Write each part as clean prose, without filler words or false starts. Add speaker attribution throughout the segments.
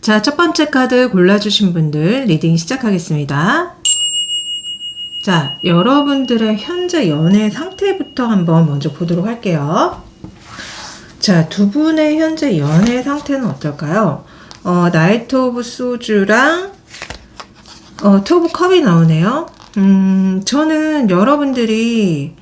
Speaker 1: 자, 첫 번째 카드 골라주신 분들 리딩 시작하겠습니다. 자, 여러분들의 현재 연애 상태부터 한번 먼저 보도록 할게요. 자, 두 분의 현재 연애 상태는 어떨까요? 나이트 오브 소주랑 투 오브 컵이 나오네요. 저는 여러분들이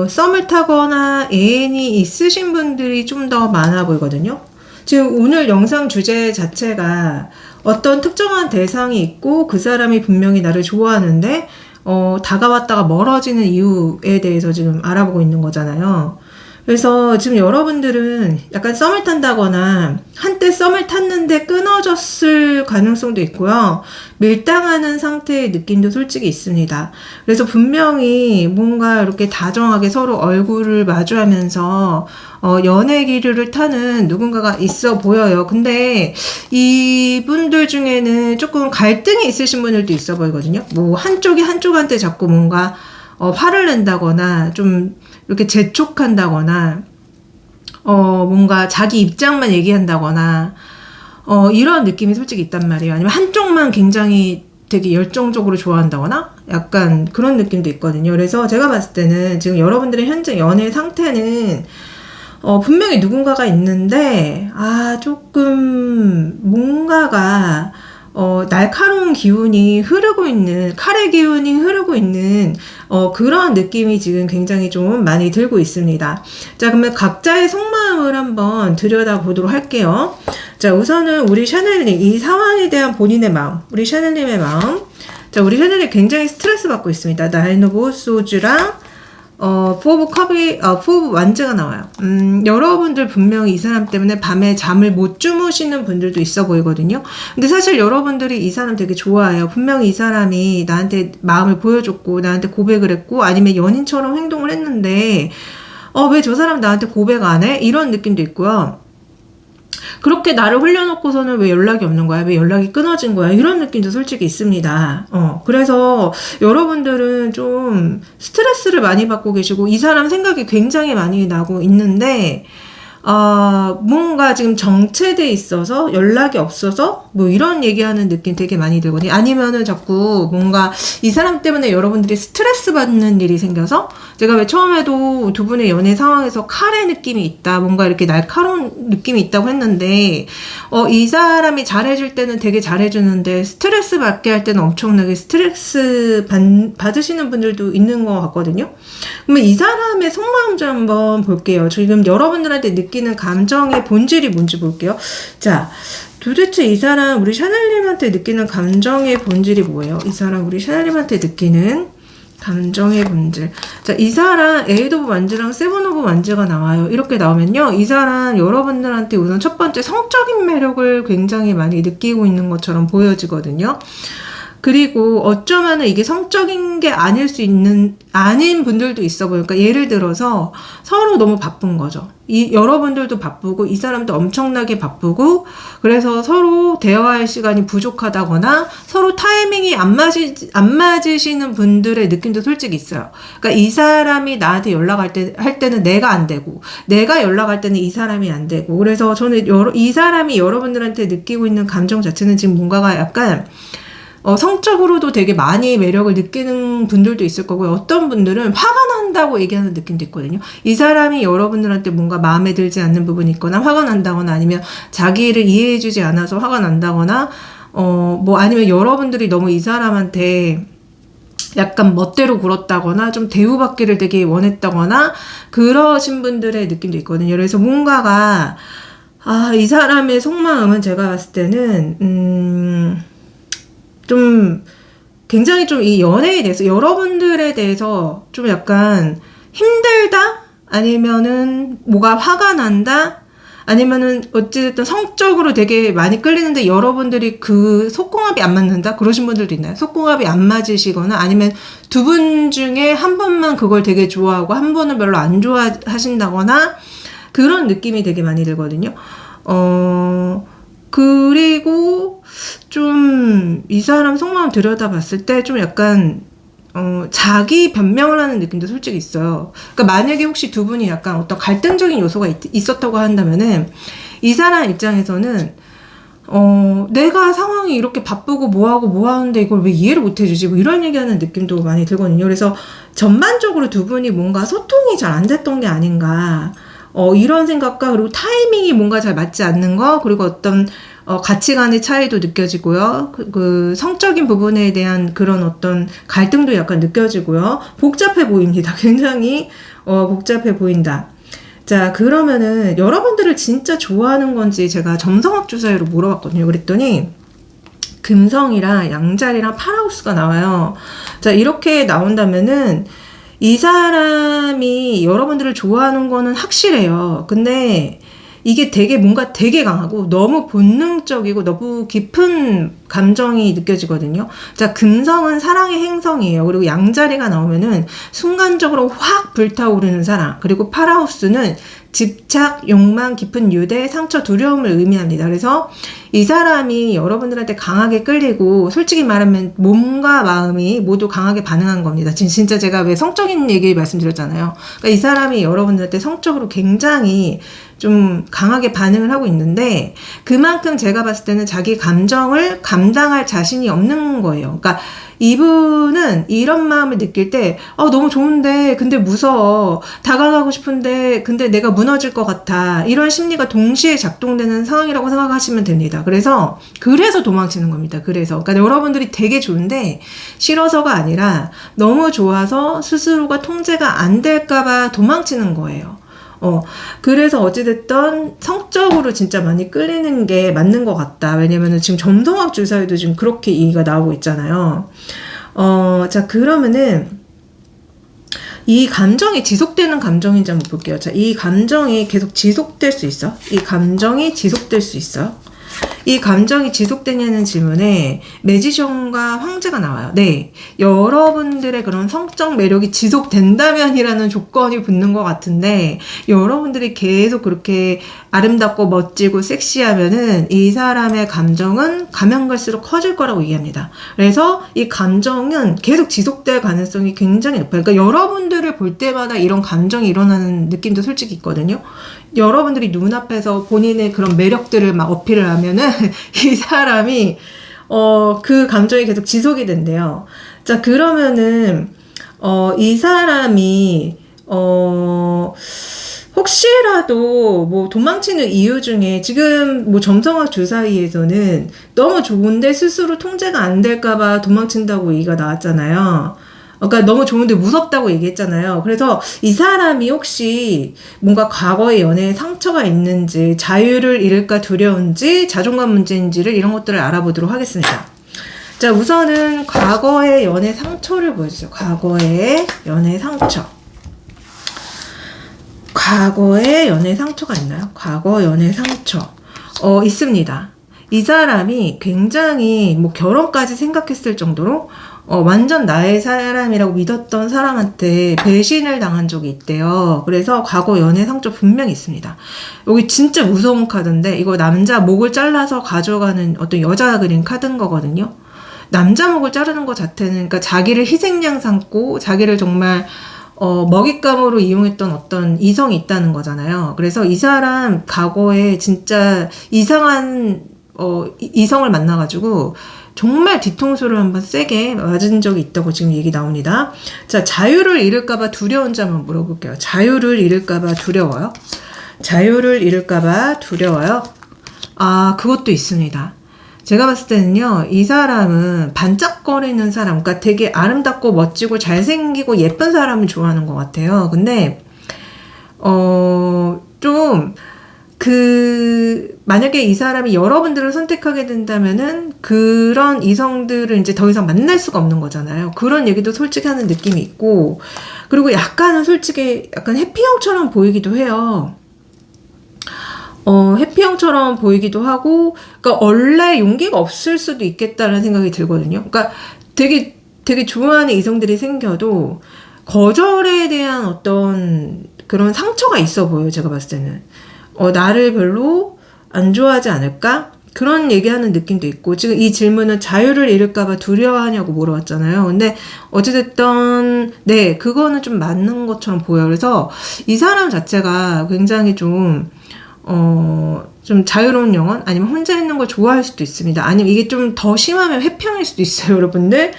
Speaker 1: 썸을 타거나 애인이 있으신 분들이 좀 더 많아 보이거든요. 지금 오늘 영상 주제 자체가 어떤 특정한 대상이 있고 그 사람이 분명히 나를 좋아하는데 다가왔다가 멀어지는 이유에 대해서 지금 알아보고 있는 거잖아요. 그래서 지금 여러분들은 약간 썸을 탄다거나 한때 썸을 탔는데 끊어졌을 가능성도 있고요. 밀당하는 상태의 느낌도 솔직히 있습니다. 그래서 분명히 뭔가 이렇게 다정하게 서로 얼굴을 마주하면서 연애 기류를 타는 누군가가 있어 보여요. 근데 이분들 중에는 조금 갈등이 있으신 분들도 있어 보이거든요. 뭐 한쪽이 한쪽한테 자꾸 뭔가 화를 낸다거나 좀 이렇게 재촉한다거나 뭔가 자기 입장만 얘기한다거나 이런 느낌이 솔직히 있단 말이에요. 아니면 한쪽만 굉장히 되게 열정적으로 좋아한다거나 약간 그런 느낌도 있거든요. 그래서 제가 봤을 때는 지금 여러분들의 현재 연애 상태는 분명히 누군가가 있는데 조금 뭔가가 날카로운 기운이 흐르고 있는, 칼의 기운이 흐르고 있는 그런 느낌이 지금 굉장히 좀 많이 들고 있습니다. 자, 그러면 각자의 속마음을 한번 들여다보도록 할게요. 자, 우선은 우리 샤넬님, 이 상황에 대한 본인의 마음, 우리 샤넬님의 마음. 자, 우리 샤넬이 굉장히 스트레스 받고 있습니다. 나인 오브 소주랑 포 오브 컵이, 포 오브 완즈가 나와요. 여러분들 분명히 이 사람 때문에 밤에 잠을 못 주무시는 분들도 있어 보이거든요. 근데 사실 여러분들이 이 사람 되게 좋아해요. 분명히 이 사람이 나한테 마음을 보여줬고, 나한테 고백을 했고, 아니면 연인처럼 행동을 했는데, 왜 저 사람 나한테 고백 안 해? 이런 느낌도 있고요. 그렇게 나를 흘려놓고서는 왜 연락이 없는 거야? 왜 연락이 끊어진 거야? 이런 느낌도 솔직히 있습니다. 그래서 여러분들은 좀 스트레스를 많이 받고 계시고 이 사람 생각이 굉장히 많이 나고 있는데 뭔가 지금 정체돼 있어서 연락이 없어서 뭐 이런 얘기하는 느낌 되게 많이 들거든요. 아니면은 자꾸 뭔가 이 사람 때문에 여러분들이 스트레스 받는 일이 생겨서 제가 왜 처음에도 두 분의 연애 상황에서 칼의 느낌이 있다, 뭔가 이렇게 날카로운 느낌이 있다고 했는데 이 사람이 잘해줄 때는 되게 잘해주는데 스트레스 받게 할 때는 엄청나게 스트레스 받으시는 분들도 있는 것 같거든요. 그러면 이 사람의 속마음 좀 한번 볼게요. 지금 여러분들한테 느끼는 감정의 본질이 뭔지 볼게요. 자, 도대체 이 사람 우리 샤넬님한테 느끼는 감정의 본질이 뭐예요? 이 사람 우리 샤넬님한테 느끼는 감정의 본질. 자, 이 사람 에이드 오브 완즈랑 세븐 오브 완즈가 나와요. 이렇게 나오면요, 이 사람 여러분들한테 우선 첫 번째 성적인 매력을 굉장히 많이 느끼고 있는 것처럼 보여지거든요. 그리고 어쩌면은 이게 성적인 게 아닐 수 있는, 아닌 분들도 있어 보니까 예를 들어서 서로 너무 바쁜 거죠. 여러분들도 바쁘고 이 사람도 엄청나게 바쁘고 그래서 서로 대화할 시간이 부족하다거나 서로 타이밍이 안 맞으시는 분들의 느낌도 솔직히 있어요. 그러니까 이 사람이 나한테 연락할 때는 내가 안 되고 내가 연락할 때는 이 사람이 안 되고 그래서 저는 이 사람이 여러분들한테 느끼고 있는 감정 자체는 지금 뭔가가 약간 성적으로도 되게 많이 매력을 느끼는 분들도 있을 거고요. 어떤 분들은 화가 난다고 얘기하는 느낌도 있거든요. 이 사람이 여러분들한테 뭔가 마음에 들지 않는 부분이 있거나 화가 난다거나 아니면 자기를 이해해주지 않아서 화가 난다거나 뭐 아니면 여러분들이 너무 이 사람한테 약간 멋대로 굴었다거나 좀 대우받기를 되게 원했다거나 그러신 분들의 느낌도 있거든요. 그래서 뭔가가 이 사람의 속마음은 제가 봤을 때는 좀 굉장히 좀 이 연애에 대해서 여러분들에 대해서 좀 약간 힘들다? 아니면은 뭐가 화가 난다? 아니면은 어찌됐든 성적으로 되게 많이 끌리는데 여러분들이 그 속궁합이 안 맞는다? 그러신 분들도 있나요? 속궁합이 안 맞으시거나 아니면 두 분 중에 한 분만 그걸 되게 좋아하고 한 분은 별로 안 좋아하신다거나 그런 느낌이 되게 많이 들거든요. 그리고 좀 이 사람 속마음 들여다봤을 때 좀 약간 자기 변명을 하는 느낌도 솔직히 있어요. 그러니까 만약에 혹시 두 분이 약간 어떤 갈등적인 요소가 있었다고 한다면은 이 사람 입장에서는 내가 상황이 이렇게 바쁘고 뭐 하는데 이걸 왜 이해를 못 해주지? 뭐 이런 얘기하는 느낌도 많이 들거든요. 그래서 전반적으로 두 분이 뭔가 소통이 잘 안 됐던 게 아닌가. 이런 생각과 그리고 타이밍이 뭔가 잘 맞지 않는 거, 그리고 어떤 가치관의 차이도 느껴지고요. 그 성적인 부분에 대한 그런 어떤 갈등도 약간 느껴지고요. 복잡해 보입니다. 굉장히 복잡해 보인다. 자, 그러면은 여러분들을 진짜 좋아하는 건지 제가 점성학 주사위로 물어봤거든요. 그랬더니 금성이랑 양자리랑 파라우스가 나와요. 자, 이렇게 나온다면은 이 사람이 여러분들을 좋아하는 거는 확실해요. 근데 이게 뭔가 되게 강하고 너무 본능적이고 너무 깊은 감정이 느껴지거든요. 자, 금성은 사랑의 행성이에요. 그리고 양자리가 나오면은 순간적으로 확 불타오르는 사랑. 그리고 파라우스는 집착, 욕망, 깊은 유대, 상처, 두려움을 의미합니다. 그래서 이 사람이 여러분들한테 강하게 끌리고 솔직히 말하면 몸과 마음이 모두 강하게 반응한 겁니다. 진짜 제가 왜 성적인 얘기 말씀드렸잖아요. 그러니까 이 사람이 여러분들한테 성적으로 굉장히 좀 강하게 반응을 하고 있는데 그만큼 제가 봤을 때는 자기 감정을 감당할 자신이 없는 거예요. 그러니까 이분은 이런 마음을 느낄 때 너무 좋은데 근데 무서워, 다가가고 싶은데 근데 내가 무너질 것 같아, 이런 심리가 동시에 작동되는 상황이라고 생각하시면 됩니다. 그래서 도망치는 겁니다. 그러니까 여러분들이 되게 좋은데 싫어서가 아니라 너무 좋아서 스스로가 통제가 안 될까봐 도망치는 거예요. 그래서 어찌됐든 성적으로 진짜 많이 끌리는 게 맞는 것 같다. 왜냐면은 지금 점성학 주사위도 지금 그렇게 얘기가 나오고 있잖아요. 자, 그러면은 이 감정이 지속되는 감정인지 한번 볼게요. 자, 이 감정이 계속 지속될 수 있어? 이 감정이 지속될 수 있어요? 이 감정이 지속되냐는 질문에 매지션과 황제가 나와요. 네, 여러분들의 그런 성적 매력이 지속된다면이라는 조건이 붙는 것 같은데 여러분들이 계속 그렇게 아름답고 멋지고 섹시하면은 이 사람의 감정은 가면 갈수록 커질 거라고 얘기합니다. 그래서 이 감정은 계속 지속될 가능성이 굉장히 높아요. 그러니까 여러분들을 볼 때마다 이런 감정이 일어나는 느낌도 솔직히 있거든요. 여러분들이 눈앞에서 본인의 그런 매력들을 막 어필을 하면은 이 사람이 그 감정이 계속 지속이 된대요. 자, 그러면은 이 사람이 혹시라도 뭐 도망치는 이유 중에 지금 뭐 점성학 주사위에서는 너무 좋은데 스스로 통제가 안 될까봐 도망친다고 얘기가 나왔잖아요. 그러니까 너무 좋은데 무섭다고 얘기했잖아요. 그래서 이 사람이 혹시 뭔가 과거의 연애에 상처가 있는지, 자유를 잃을까 두려운지, 자존감 문제인지를 이런 것들을 알아보도록 하겠습니다. 자, 우선은 과거의 연애 상처를 보여주세요. 과거의 연애 상처. 과거에 연애 상처가 있나요? 과거 연애 상처. 있습니다. 이 사람이 굉장히 뭐 결혼까지 생각했을 정도로 완전 나의 사람이라고 믿었던 사람한테 배신을 당한 적이 있대요. 그래서 과거 연애 상처 분명히 있습니다. 여기 진짜 무서운 카드인데 이거 남자 목을 잘라서 가져가는 어떤 여자가 그린 카드인 거거든요. 남자 목을 자르는 것 자체는 그러니까 자기를 희생양 삼고 자기를 정말 먹잇감으로 이용했던 어떤 이성이 있다는 거잖아요. 그래서 이 사람 과거에 진짜 이상한 이성을 만나가지고 정말 뒤통수를 한번 세게 맞은 적이 있다고 지금 얘기 나옵니다. 자, 자유를 잃을까봐 두려운지 한번 물어볼게요. 자유를 잃을까봐 두려워요? 자유를 잃을까봐 두려워요? 아, 그것도 있습니다. 제가 봤을 때는요, 이 사람은 반짝거리는 사람, 그러니까 되게 아름답고 멋지고 잘생기고 예쁜 사람을 좋아하는 것 같아요. 근데, 만약에 이 사람이 여러분들을 선택하게 된다면은 그런 이성들을 이제 더 이상 만날 수가 없는 거잖아요. 그런 얘기도 솔직히 하는 느낌이 있고, 그리고 약간은 솔직히 약간 해피형처럼 보이기도 해요. 해피형처럼 보이기도 하고, 그러니까 원래 용기가 없을 수도 있겠다는 생각이 들거든요. 그러니까 되게 좋아하는 이성들이 생겨도 거절에 대한 어떤 그런 상처가 있어 보여요. 제가 봤을 때는. 나를 별로 안 좋아하지 않을까? 그런 얘기하는 느낌도 있고, 지금 이 질문은 자유를 잃을까봐 두려워하냐고 물어봤잖아요. 근데 어찌됐든 네, 그거는 좀 맞는 것처럼 보여요. 그래서 이 사람 자체가 굉장히 좀 좀 자유로운 영혼 아니면 혼자 있는 걸 좋아할 수도 있습니다. 아니면 이게 좀 더 심하면 회평일 수도 있어요, 여러분들.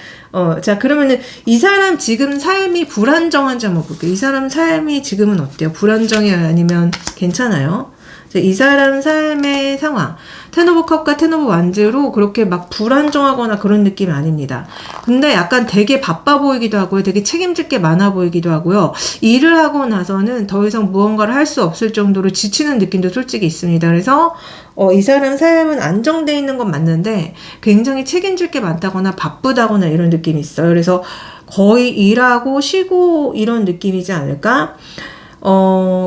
Speaker 1: 자, 그러면은 이 사람 지금 삶이 불안정한지 한번 볼게요. 이 사람 삶이 지금은 어때요? 불안정해요? 아니면 괜찮아요? 자, 이 사람 삶의 상황. 텐 오브 컵과 텐 오브 완즈로 그렇게 막 불안정하거나 그런 느낌이 아닙니다. 근데 약간 되게 바빠 보이기도 하고요. 되게 책임질 게 많아 보이기도 하고요. 일을 하고 나서는 더 이상 무언가를 할 수 없을 정도로 지치는 느낌도 솔직히 있습니다. 그래서 이 사람 삶은 안정돼 있는 건 맞는데 굉장히 책임질 게 많다거나 바쁘다거나 이런 느낌이 있어요. 그래서 거의 일하고 쉬고 이런 느낌이지 않을까?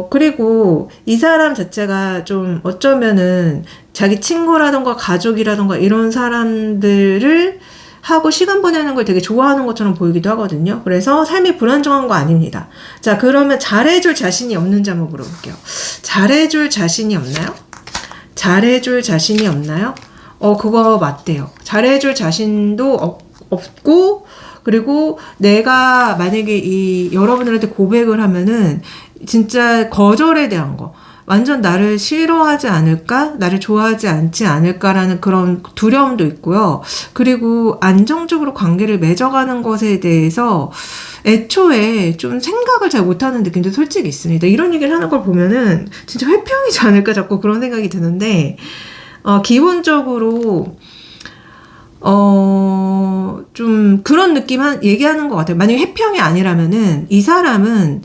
Speaker 1: 그리고 이 사람 자체가 좀 어쩌면은 자기 친구라던가 가족이라던가 이런 사람들을 하고 시간 보내는 걸 되게 좋아하는 것처럼 보이기도 하거든요. 그래서 삶이 불안정한 거 아닙니다. 자, 그러면 잘해줄 자신이 없는지 한번 물어볼게요. 잘해줄 자신이 없나요? 잘해줄 자신이 없나요? 그거 맞대요. 잘해줄 자신도 없고, 그리고 내가 만약에 여러분들한테 고백을 하면은 진짜 거절에 대한 거, 완전 나를 싫어하지 않을까? 나를 좋아하지 않지 않을까라는 그런 두려움도 있고요. 그리고 안정적으로 관계를 맺어가는 것에 대해서 애초에 좀 생각을 잘 못하는 느낌도 솔직히 있습니다. 이런 얘기를 하는 걸 보면은 진짜 회평이지 않을까 자꾸 그런 생각이 드는데, 기본적으로 좀 그런 느낌 얘기하는 것 같아요. 만약에 회평이 아니라면은 이 사람은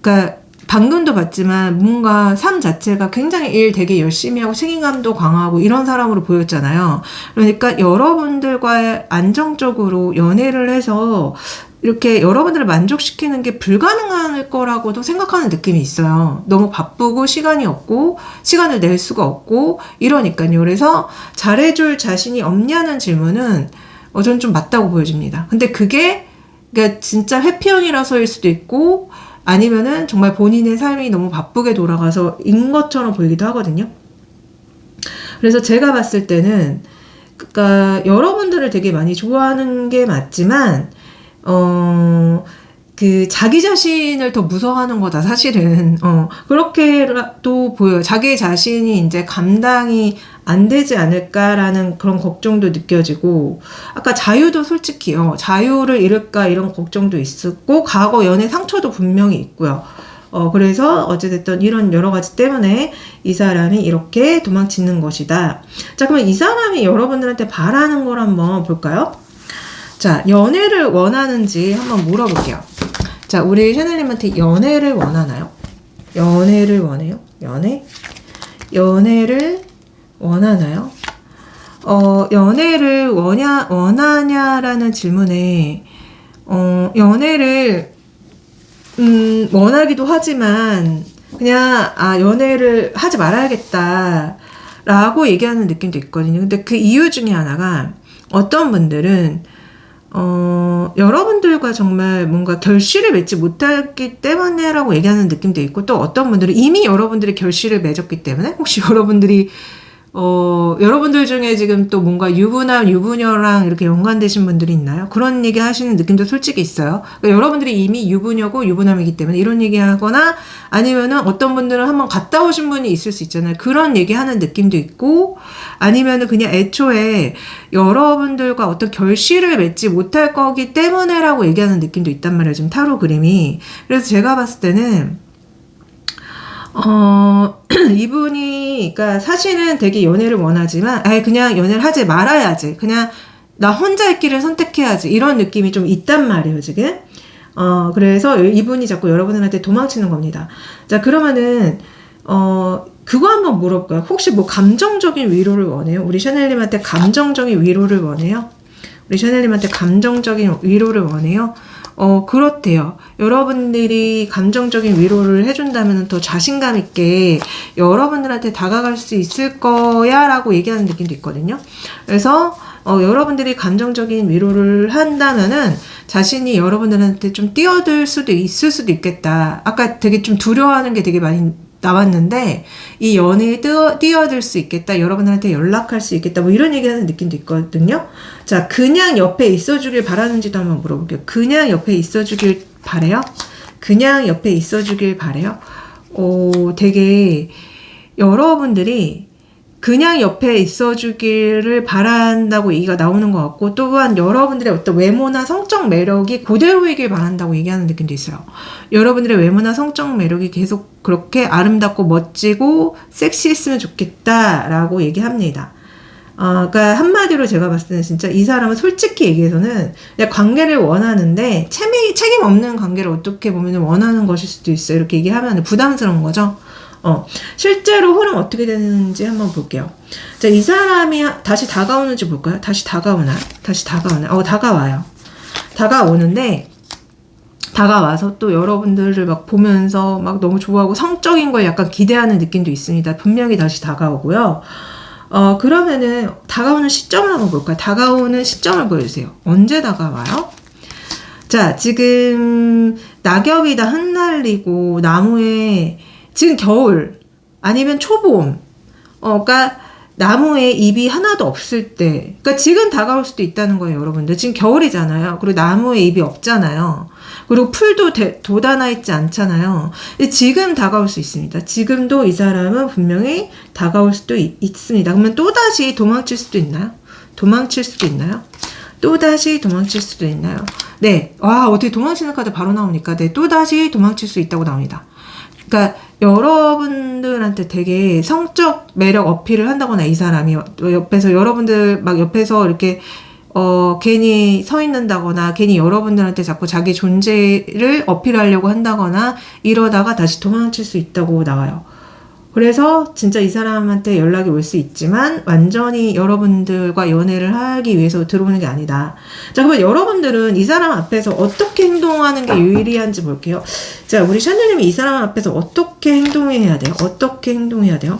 Speaker 1: 그러니까 방금도 봤지만 뭔가 삶 자체가 굉장히 일 되게 열심히 하고 책임감도 강하고 이런 사람으로 보였잖아요. 그러니까 여러분들과 안정적으로 연애를 해서 이렇게 여러분들을 만족시키는 게 불가능할 거라고도 생각하는 느낌이 있어요. 너무 바쁘고 시간이 없고 시간을 낼 수가 없고 이러니까요. 그래서 잘해줄 자신이 없냐는 질문은 저는 좀 맞다고 보여집니다. 근데 그게 그러니까 진짜 회피형이라서일 수도 있고 아니면은 정말 본인의 삶이 너무 바쁘게 돌아가서인 것처럼 보이기도 하거든요. 그래서 제가 봤을 때는 그러니까 여러분들을 되게 많이 좋아하는 게 맞지만 그 자기 자신을 더 무서워하는 거다 사실은. 그렇게도 보여요. 자기 자신이 이제 감당이 안 되지 않을까라는 그런 걱정도 느껴지고, 아까 자유도 솔직히 자유를 잃을까 이런 걱정도 있었고, 과거 연애 상처도 분명히 있고요. 그래서 어찌됐든 이런 여러 가지 때문에 이 사람이 이렇게 도망치는 것이다. 자, 그러면 이 사람이 여러분들한테 바라는 걸 한번 볼까요? 자, 연애를 원하는지 한번 물어볼게요. 자, 우리 샤넬님한테 연애를 원하나요? 연애를 원해요? 연애를 원하나요? 연애를 원하냐라는 질문에, 연애를, 원하기도 하지만, 그냥, 연애를 하지 말아야겠다, 라고 얘기하는 느낌도 있거든요. 근데 그 이유 중에 하나가, 어떤 분들은, 여러분들과 정말 뭔가 결실을 맺지 못했기 때문에라고 얘기하는 느낌도 있고, 또 어떤 분들은 이미 여러분들이 결실을 맺었기 때문에, 혹시 여러분들이 여러분들 중에 지금 또 뭔가 유부남, 유부녀랑 이렇게 연관되신 분들이 있나요? 그런 얘기 하시는 느낌도 솔직히 있어요. 그러니까 여러분들이 이미 유부녀고 유부남이기 때문에 이런 얘기 하거나 아니면은 어떤 분들은 한번 갔다 오신 분이 있을 수 있잖아요. 그런 얘기 하는 느낌도 있고 아니면은 그냥 애초에 여러분들과 어떤 결실을 맺지 못할 거기 때문에라고 얘기하는 느낌도 있단 말이에요. 지금 타로 그림이. 그래서 제가 봤을 때는 이분이, 그러니까 사실은 되게 연애를 원하지만, 그냥 연애를 하지 말아야지. 그냥 나 혼자의 길을 선택해야지. 이런 느낌이 좀 있단 말이에요, 지금. 그래서 이분이 자꾸 여러분들한테 도망치는 겁니다. 자, 그러면은, 그거 한번 물어볼까요? 혹시 뭐 감정적인 위로를 원해요? 우리 샤넬님한테 감정적인 위로를 원해요? 우리 샤넬님한테 감정적인 위로를 원해요? 그렇대요. 여러분들이 감정적인 위로를 해준다면 더 자신감 있게 여러분들한테 다가갈 수 있을 거야 라고 얘기하는 느낌도 있거든요. 그래서 여러분들이 감정적인 위로를 한다면은 자신이 여러분들한테 좀 뛰어들 수도 있을 수도 있겠다. 아까 되게 좀 두려워하는 게 되게 많이 나왔는데 이 연애에 뛰어들 수 있겠다. 여러분들한테 연락할 수 있겠다. 뭐 이런 얘기하는 느낌도 있거든요. 자, 그냥 옆에 있어주길 바라는지도 한번 물어볼게요. 그냥 옆에 있어주길 바래요? 그냥 옆에 있어주길 바래요? 되게 여러분들이 그냥 옆에 있어주기를 바란다고 얘기가 나오는 것 같고, 또한 여러분들의 어떤 외모나 성적 매력이 그대로이길 바란다고 얘기하는 느낌도 있어요. 여러분들의 외모나 성적 매력이 계속 그렇게 아름답고 멋지고 섹시했으면 좋겠다라고 얘기합니다. 그러니까 한마디로 제가 봤을 때는 진짜 이 사람은 솔직히 얘기해서는 그냥 관계를 원하는데 책임 없는 관계를 어떻게 보면 원하는 것일 수도 있어요. 이렇게 얘기하면 부담스러운 거죠. 실제로 흐름 어떻게 되는지 한번 볼게요. 자, 이 사람이 다시 다가오는지 볼까요? 다시 다가오나요? 다가와요. 다가오는데, 다가와서 또 여러분들을 막 보면서 막 너무 좋아하고 성적인 걸 약간 기대하는 느낌도 있습니다. 분명히 다시 다가오고요. 그러면은 다가오는 시점을 한번 볼까요? 다가오는 시점을 보여주세요. 언제 다가와요? 자, 지금 낙엽이 다 흩날리고 나무에 지금 겨울 아니면 초봄, 그러니까 나무에 잎이 하나도 없을 때, 그러니까 지금 다가올 수도 있다는 거예요, 여러분들. 지금 겨울이잖아요. 그리고 나무에 잎이 없잖아요. 그리고 풀도 돋아나 있지 않잖아요. 지금 다가올 수 있습니다. 지금도 이 사람은 분명히 다가올 수도 있습니다. 그러면 또다시 도망칠 수도 있나요? 도망칠 수도 있나요? 또다시 도망칠 수도 있나요? 네. 와, 어떻게 도망치는 카드 바로 나오니까, 네, 또다시 도망칠 수 있다고 나옵니다. 그러니까 여러분들한테 되게 성적 매력 어필을 한다거나, 이 사람이 옆에서 여러분들 막 옆에서 이렇게 괜히 서 있는다거나, 괜히 여러분들한테 자꾸 자기 존재를 어필하려고 한다거나 이러다가 다시 도망칠 수 있다고 나와요. 그래서 진짜 이 사람한테 연락이 올 수 있지만 완전히 여러분들과 연애를 하기 위해서 들어오는 게 아니다. 자, 그러면 여러분들은 이 사람 앞에서 어떻게 행동하는 게 유리한지 볼게요. 자, 우리 샤넬님이 이 사람 앞에서 어떻게 행동해야 돼요? 어떻게 행동해야 돼요?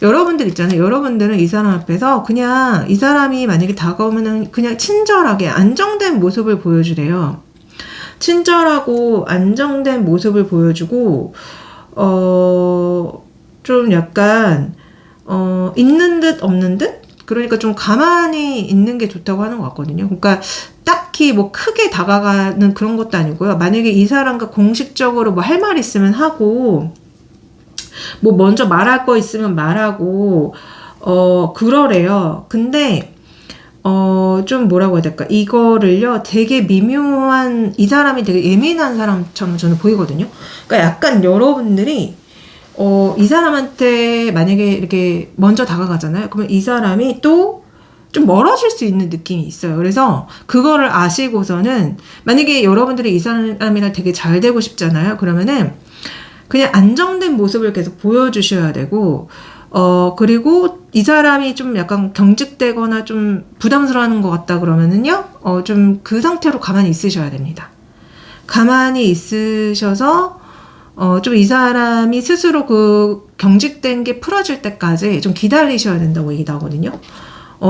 Speaker 1: 여러분들 있잖아요. 여러분들은 이 사람 앞에서 그냥 이 사람이 만약에 다가오면은 그냥 친절하게 안정된 모습을 보여주래요. 친절하고 안정된 모습을 보여주고, 좀 약간 있는 듯 없는 듯? 그러니까 좀 가만히 있는 게 좋다고 하는 것 같거든요. 그러니까 딱히 뭐 크게 다가가는 그런 것도 아니고요. 만약에 이 사람과 공식적으로 뭐 할 말 있으면 하고, 뭐 먼저 말할 거 있으면 말하고, 그러래요. 근데 좀 뭐라고 해야 될까? 이거를요, 되게 미묘한, 이 사람이 되게 예민한 사람처럼 저는 보이거든요. 그러니까 약간 여러분들이 이 사람한테 만약에 이렇게 먼저 다가가잖아요. 그러면 이 사람이 또 좀 멀어질 수 있는 느낌이 있어요. 그래서 그거를 아시고서는 만약에 여러분들이 이 사람이랑 되게 잘 되고 싶잖아요. 그러면은 그냥 안정된 모습을 계속 보여주셔야 되고, 그리고 이 사람이 좀 약간 경직되거나 좀 부담스러워하는 것 같다 그러면은요, 좀 그 상태로 가만히 있으셔야 됩니다. 가만히 있으셔서 좀 이 사람이 스스로 그 경직된 게 풀어질 때까지 좀 기다리셔야 된다고 얘기 나오거든요.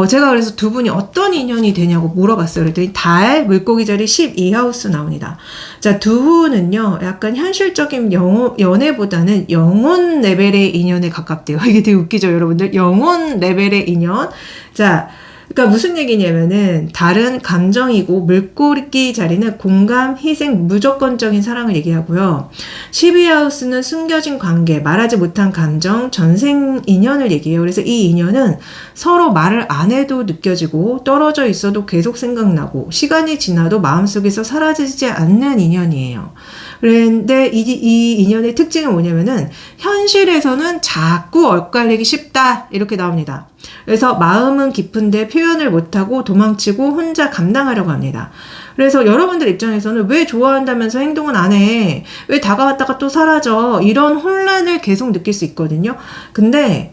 Speaker 1: 제가 그래서 두 분이 어떤 인연이 되냐고 물어봤어요. 그랬더니 달, 물고기 자리 12하우스 나옵니다. 자, 두 분은요, 약간 현실적인 연애보다는 영혼 레벨의 인연에 가깝대요. 이게 되게 웃기죠, 여러분들? 영혼 레벨의 인연. 자, 그러니까 무슨 얘기냐면은 달은 감정이고 물고기 자리는 공감, 희생, 무조건적인 사랑을 얘기하고요. 12하우스는 숨겨진 관계, 말하지 못한 감정, 전생 인연을 얘기해요. 그래서 이 인연은 서로 말을 안 해도 느껴지고 떨어져 있어도 계속 생각나고 시간이 지나도 마음속에서 사라지지 않는 인연이에요. 그런데 이 인연의 특징은 뭐냐면은 현실에서는 자꾸 엇갈리기 쉽다 이렇게 나옵니다. 그래서 마음은 깊은데 표현을 못하고 도망치고 혼자 감당하려고 합니다. 그래서 여러분들 입장에서는 왜 좋아한다면서 행동은 안 해? 왜 다가왔다가 또 사라져? 이런 혼란을 계속 느낄 수 있거든요. 근데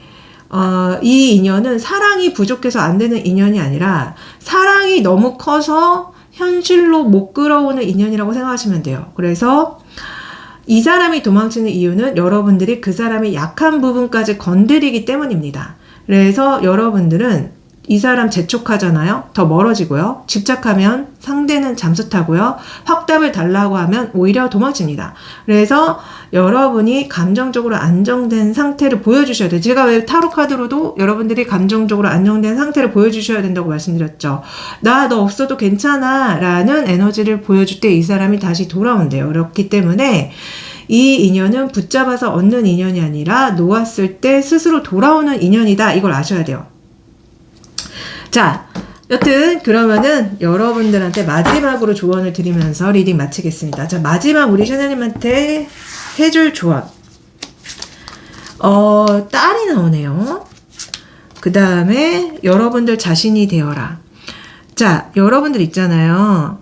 Speaker 1: 이 인연은 사랑이 부족해서 안 되는 인연이 아니라 사랑이 너무 커서 현실로 못 끌어오는 인연이라고 생각하시면 돼요. 그래서 이 사람이 도망치는 이유는 여러분들이 그 사람의 약한 부분까지 건드리기 때문입니다. 그래서 여러분들은 이 사람 재촉하잖아요. 더 멀어지고요. 집착하면 상대는 잠수 타고요. 확답을 달라고 하면 오히려 도망칩니다. 그래서 여러분이 감정적으로 안정된 상태를 보여주셔야 돼요. 제가 왜 타로 카드로도 여러분들이 감정적으로 안정된 상태를 보여주셔야 된다고 말씀드렸죠. 나 너 없어도 괜찮아 라는 에너지를 보여줄 때 이 사람이 다시 돌아온대요. 그렇기 때문에 이 인연은 붙잡아서 얻는 인연이 아니라 놓았을 때 스스로 돌아오는 인연이다. 이걸 아셔야 돼요. 자, 여튼 그러면은 여러분들한테 마지막으로 조언을 드리면서 리딩 마치겠습니다. 자, 마지막 우리 샤넬님한테 해줄 조언. 딸이 나오네요. 그 다음에 여러분들 자신이 되어라. 자, 여러분들 있잖아요.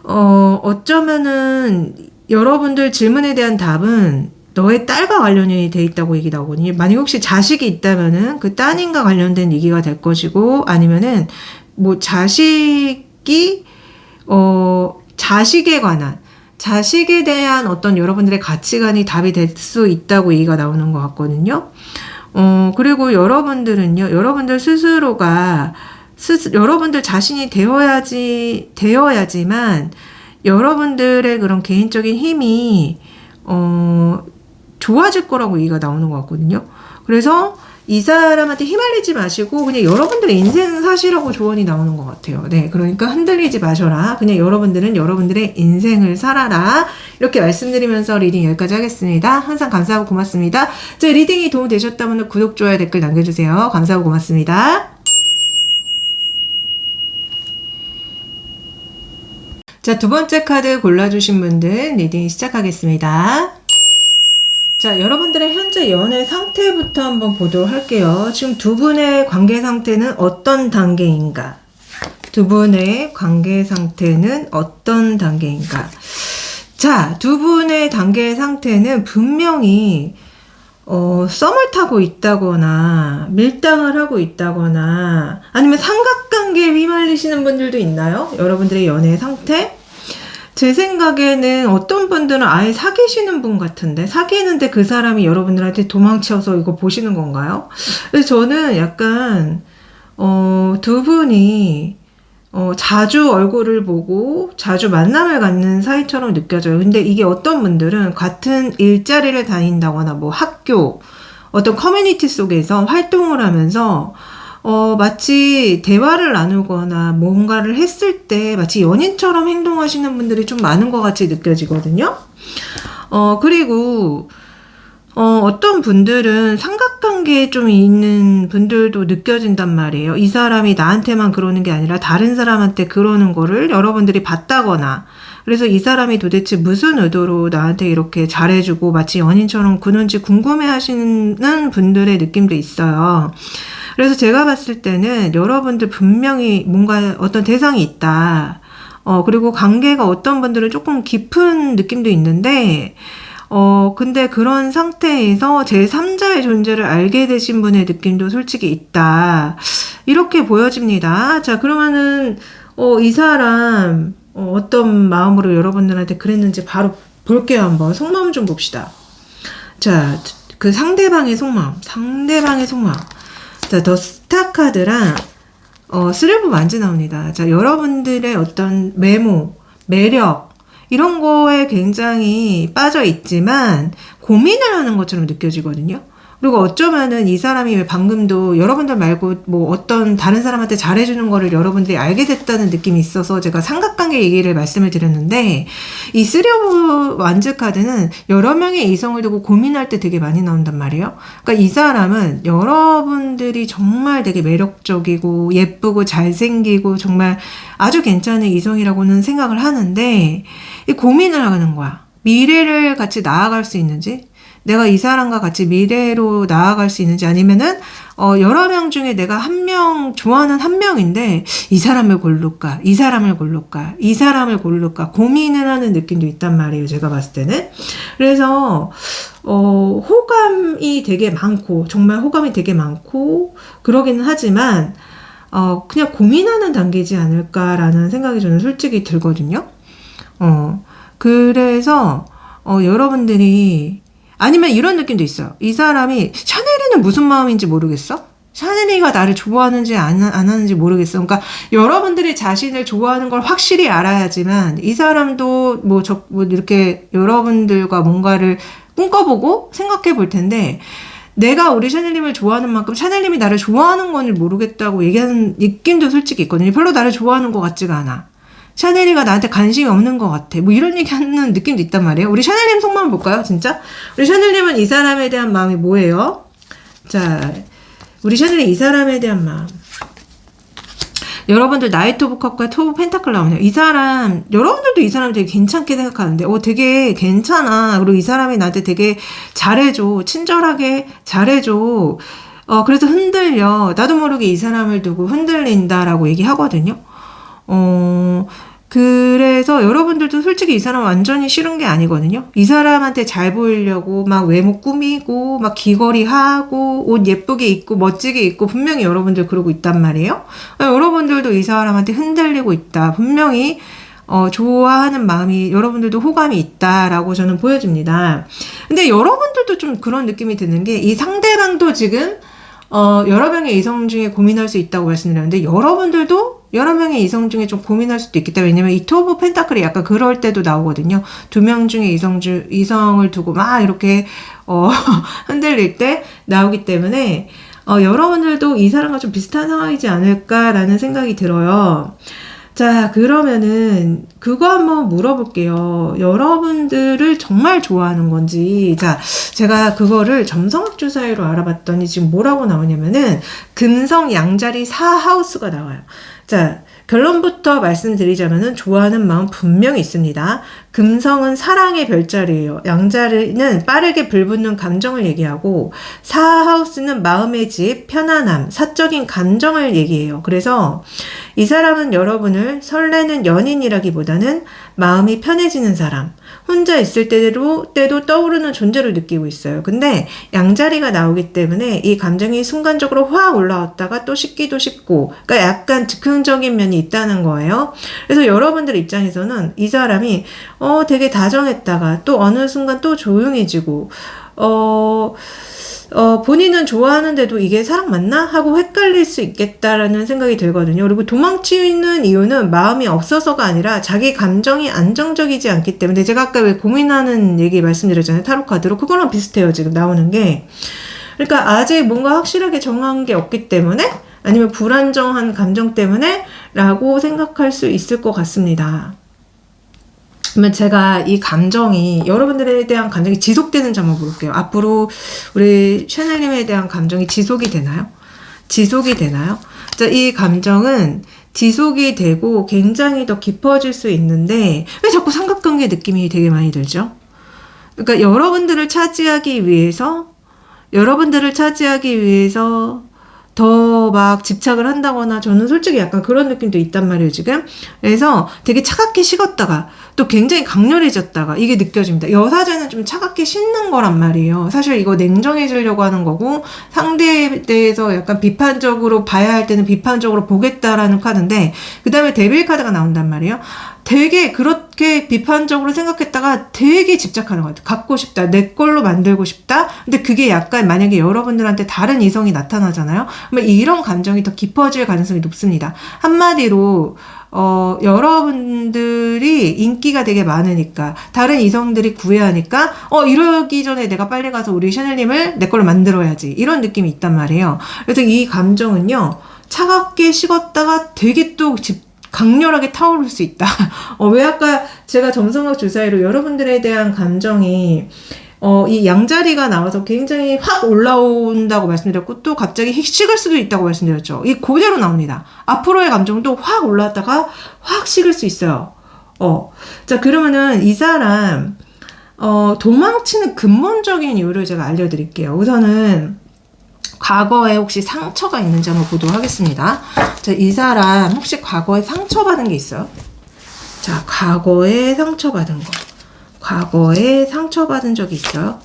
Speaker 1: 어쩌면은 여러분들 질문에 대한 답은 너의 딸과 관련이 돼 있다고 얘기 나오거든요. 만약 혹시 자식이 있다면은 그 따님과 관련된 얘기가 될 것이고, 아니면은 뭐 자식이 자식에 관한, 자식에 대한 어떤 여러분들의 가치관이 답이 될 수 있다고 얘기가 나오는 것 같거든요. 그리고 여러분들은요, 여러분들 스스로가 여러분들 자신이 되어야지만 여러분들의 그런 개인적인 힘이 좋아질 거라고 얘기가 나오는 것 같거든요. 그래서 이 사람한테 휘말리지 마시고 그냥 여러분들의 인생 사시라고 조언이 나오는 것 같아요. 네, 그러니까 흔들리지 마셔라. 그냥 여러분들은 여러분들의 인생을 살아라. 이렇게 말씀드리면서 리딩 여기까지 하겠습니다. 항상 감사하고 고맙습니다. 제 리딩이 도움 되셨다면 구독, 좋아요, 댓글 남겨주세요. 감사하고 고맙습니다. 자, 두 번째 카드 골라주신 분들 리딩 시작하겠습니다. 자, 여러분들의 현재 연애 상태부터 한번 보도록 할게요. 지금 두 분의 관계 상태는 어떤 단계인가? 두 분의 관계 상태는 어떤 단계인가? 자, 두 분의 관계 상태는 분명히 썸을 타고 있다거나 밀당을 하고 있다거나 아니면 삼각관계에 휘말리시는 분들도 있나요? 여러분들의 연애 상태? 제 생각에는 어떤 분들은 아예 사귀시는 분 같은데, 사귀는데 그 사람이 여러분들한테 도망쳐서 이거 보시는 건가요? 그래서 저는 약간 두 분이 자주 얼굴을 보고 자주 만남을 갖는 사이처럼 느껴져요. 근데 이게 어떤 분들은 같은 일자리를 다닌다거나 뭐 학교, 어떤 커뮤니티 속에서 활동을 하면서 마치 대화를 나누거나 뭔가를 했을 때 마치 연인처럼 행동하시는 분들이 좀 많은 것 같이 느껴지거든요. 그리고 어떤 분들은 삼각관계에 좀 있는 분들도 느껴진단 말이에요. 이 사람이 나한테만 그러는 게 아니라 다른 사람한테 그러는 거를 여러분들이 봤다거나, 그래서 이 사람이 도대체 무슨 의도로 나한테 이렇게 잘해주고 마치 연인처럼 구는지 궁금해 하시는 분들의 느낌도 있어요. 그래서 제가 봤을 때는 여러분들 분명히 뭔가 어떤 대상이 있다. 그리고 관계가 어떤 분들은 조금 깊은 느낌도 있는데, 근데 그런 상태에서 제3자의 존재를 알게 되신 분의 느낌도 솔직히 있다. 이렇게 보여집니다. 자, 그러면은, 이 사람, 어떤 마음으로 여러분들한테 그랬는지 바로 볼게요. 한번. 속마음 좀 봅시다. 자, 그 상대방의 속마음. 자, 더 스타 카드랑, 스리브 완지 나옵니다. 자, 여러분들의 어떤 메모, 매력, 이런 거에 굉장히 빠져 있지만 고민을 하는 것처럼 느껴지거든요. 그리고 어쩌면은 이 사람이 왜 방금도 여러분들 말고 뭐 어떤 다른 사람한테 잘해주는 거를 여러분들이 알게 됐다는 느낌이 있어서 제가 삼각관계 얘기를 말씀을 드렸는데, 이 쓰리 오브 완즈 카드는 여러 명의 이성을 두고 고민할 때 되게 많이 나온단 말이에요. 그러니까 이 사람은 여러분들이 정말 되게 매력적이고 예쁘고 잘생기고 정말 아주 괜찮은 이성이라고는 생각을 하는데, 이 고민을 하는 거야. 미래를 같이 나아갈 수 있는지, 내가 이 사람과 같이 미래로 나아갈 수 있는지, 아니면은 여러 명 중에 내가 한 명 좋아하는 한 명인데 이 사람을 고를까, 이 사람을 고를까 고민을 하는 느낌도 있단 말이에요. 제가 봤을 때는. 그래서 호감이 되게 많고, 정말 호감이 되게 많고 그러기는 하지만 그냥 고민하는 단계지 않을까라는 생각이 저는 솔직히 들거든요. 그래서 여러분들이, 아니면 이런 느낌도 있어요. 이 사람이, 샤넬이는 무슨 마음인지 모르겠어? 샤넬이가 나를 좋아하는지 안 하는지 모르겠어. 그러니까 여러분들이 자신을 좋아하는 걸 확실히 알아야지만 이 사람도 뭐 이렇게 여러분들과 뭔가를 꿈꿔보고 생각해 볼 텐데, 내가 우리 샤넬님을 좋아하는 만큼 샤넬님이 나를 좋아하는 건지 모르겠다고 얘기하는 느낌도 솔직히 있거든요. 별로 나를 좋아하는 것 같지가 않아. 샤넬이가 나한테 관심이 없는 것 같아. 뭐 이런 얘기 하는 느낌도 있단 말이에요. 우리 샤넬님 속마음 볼까요? 진짜? 우리 샤넬님은 이 사람에 대한 마음이 뭐예요? 자, 우리 샤넬이 이 사람에 대한 마음. 여러분들 나이트 오브 컵과 투 오브 펜타클 나오네요. 이 사람, 여러분들도 이 사람 되게 괜찮게 생각하는데, 되게 괜찮아. 그리고 이 사람이 나한테 되게 잘해줘. 친절하게 잘해줘. 그래서 흔들려. 나도 모르게 이 사람을 두고 흔들린다라고 얘기하거든요. 그래서 여러분들도 솔직히 이 사람 완전히 싫은 게 아니거든요. 이 사람한테 잘 보이려고 막 외모 꾸미고 막 귀걸이 하고 옷 예쁘게 입고 멋지게 입고 분명히 여러분들 그러고 있단 말이에요. 여러분들도 이 사람한테 흔들리고 있다. 분명히 좋아하는 마음이 여러분들도 호감이 있다라고 저는 보여집니다. 근데 여러분들도 좀 그런 느낌이 드는 게 이 상대방도 지금 여러 명의 이성 중에 고민할 수 있다고 말씀드렸는데 여러분들도 여러 명의 이성 중에 좀 고민할 수도 있겠다. 왜냐면 이 투 오브 펜타클이 약간 그럴 때도 나오거든요. 두 명 중에 이성을 두고 막 이렇게 흔들릴 때 나오기 때문에 여러분들도 이 사람과 좀 비슷한 상황이지 않을까라는 생각이 들어요. 자, 그러면은 그거 한번 물어볼게요. 여러분들을 정말 좋아하는 건지. 자, 제가 그거를 점성학 주사위로 알아봤더니 지금 뭐라고 나오냐면은 금성 양자리 4하우스가 나와요. 자, 결론부터 말씀드리자면은 좋아하는 마음 분명히 있습니다. 금성은 사랑의 별자리예요. 양자리는 빠르게 불붙는 감정을 얘기하고 4하우스는 마음의 집, 편안함, 사적인 감정을 얘기해요. 그래서 이 사람은 여러분을 설레는 연인이라기보다는 마음이 편해지는 사람, 혼자 있을 때도 떠오르는 존재로 느끼고 있어요. 근데 양자리가 나오기 때문에 이 감정이 순간적으로 확 올라왔다가 또 식기도 식고, 그러니까 약간 즉흥적인 면이 있다는 거예요. 그래서 여러분들 입장에서는 이 사람이 되게 다정했다가 또 어느 순간 또 조용해지고 본인은 좋아하는데도 이게 사랑 맞나? 하고 헷갈릴 수 있겠다라는 생각이 들거든요. 그리고 도망치는 이유는 마음이 없어서가 아니라 자기 감정이 안정적이지 않기 때문에 제가 아까 왜 고민하는 얘기 말씀드렸잖아요. 타로카드로. 그거랑 비슷해요. 지금 나오는 게. 그러니까 아직 뭔가 확실하게 정한 게 없기 때문에 아니면 불안정한 감정 때문에 라고 생각할 수 있을 것 같습니다. 그러면 제가 이 감정이 여러분들에 대한 감정이 지속되는지 한번 볼게요. 앞으로 우리 샤넬님에 대한 감정이 지속이 되나요? 지속이 되나요? 자, 이 감정은 지속이 되고 굉장히 더 깊어질 수 있는데 왜 자꾸 삼각관계 느낌이 되게 많이 들죠? 그러니까 여러분들을 차지하기 위해서 더 막 집착을 한다거나 저는 솔직히 약간 그런 느낌도 있단 말이에요, 지금. 그래서 되게 차갑게 식었다가 또 굉장히 강렬해졌다가 이게 느껴집니다. 여사제는 좀 차갑게 식는 거란 말이에요. 사실 이거 냉정해지려고 하는 거고 상대에 대해서 약간 비판적으로 봐야 할 때는 비판적으로 보겠다라는 카드인데 그 다음에 데빌 카드가 나온단 말이에요. 되게 그렇게 비판적으로 생각했다가 되게 집착하는 것 같아요. 갖고 싶다. 내 걸로 만들고 싶다. 근데 그게 약간 만약에 여러분들한테 다른 이성이 나타나잖아요. 그러면 이런 감정이 더 깊어질 가능성이 높습니다. 한마디로 여러분들이 인기가 되게 많으니까 다른 이성들이 구애하니까 이러기 전에 내가 빨리 가서 우리 샤넬님을 내 걸로 만들어야지. 이런 느낌이 있단 말이에요. 그래서 이 감정은요. 차갑게 식었다가 되게 또 강렬하게 타오를 수 있다. 왜 아까 제가 점성학 주사위로 여러분들에 대한 감정이 이 양자리가 나와서 굉장히 확 올라온다고 말씀드렸고 또 갑자기 식을 수도 있다고 말씀드렸죠. 이 그대로 나옵니다. 앞으로의 감정도 확 올라왔다가 확 식을 수 있어요. 자, 그러면은 이 사람 도망치는 근본적인 이유를 제가 알려드릴게요. 우선은 과거에 혹시 상처가 있는지 한번 보도록 하겠습니다. 자, 이 사람 혹시 과거에 상처받은 게 있어요? 자, 과거에 상처받은 거. 과거에 상처받은 적이 있어요?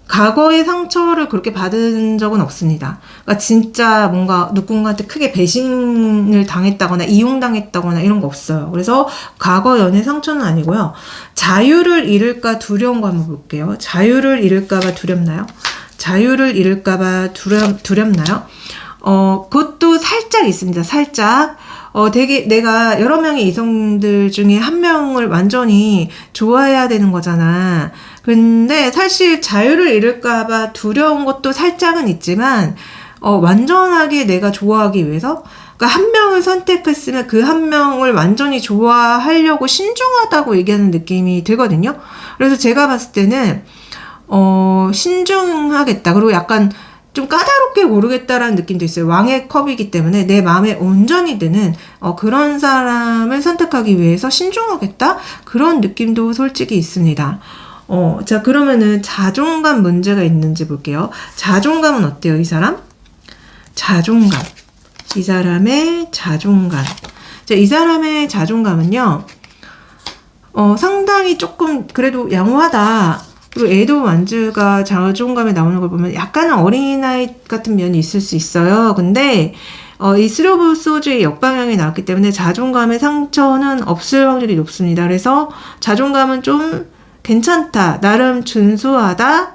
Speaker 1: 과거에 상처를 그렇게 받은 적은 없습니다. 그러니까 진짜 뭔가 누군가한테 크게 배신을 당했다거나 이용당했다거나 이런 거 없어요. 그래서 과거 연애 상처는 아니고요. 자유를 잃을까 두려운 거 한번 볼게요. 자유를 잃을까봐 두렵나요? 자유를 잃을까봐 두렵나요? 그것도 살짝 있습니다. 살짝. 되게 내가 여러 명의 이성들 중에 한 명을 완전히 좋아해야 되는 거잖아. 근데 사실 자유를 잃을까봐 두려운 것도 살짝은 있지만, 완전하게 내가 좋아하기 위해서, 그러니까 한 명을 선택했으면 그 한 명을 완전히 좋아하려고 신중하다고 얘기하는 느낌이 들거든요. 그래서 제가 봤을 때는 신중하겠다. 그리고 약간 좀 까다롭게 고르겠다라는 느낌도 있어요. 왕의 컵이기 때문에 내 마음에 온전히 드는 그런 사람을 선택하기 위해서 신중하겠다? 그런 느낌도 솔직히 있습니다. 자, 그러면은 자존감 문제가 있는지 볼게요. 자존감은 어때요, 이 사람? 자존감. 이 사람의 자존감. 자, 이 사람의 자존감은요, 상당히 조금 그래도 양호하다. 그리고 에도 완즈가 자존감에 나오는 걸 보면 약간은 어린아이 같은 면이 있을 수 있어요. 근데 이 스로브 소주의 역방향이 나왔기 때문에 자존감의 상처는 없을 확률이 높습니다. 그래서 자존감은 좀 괜찮다. 나름 준수하다.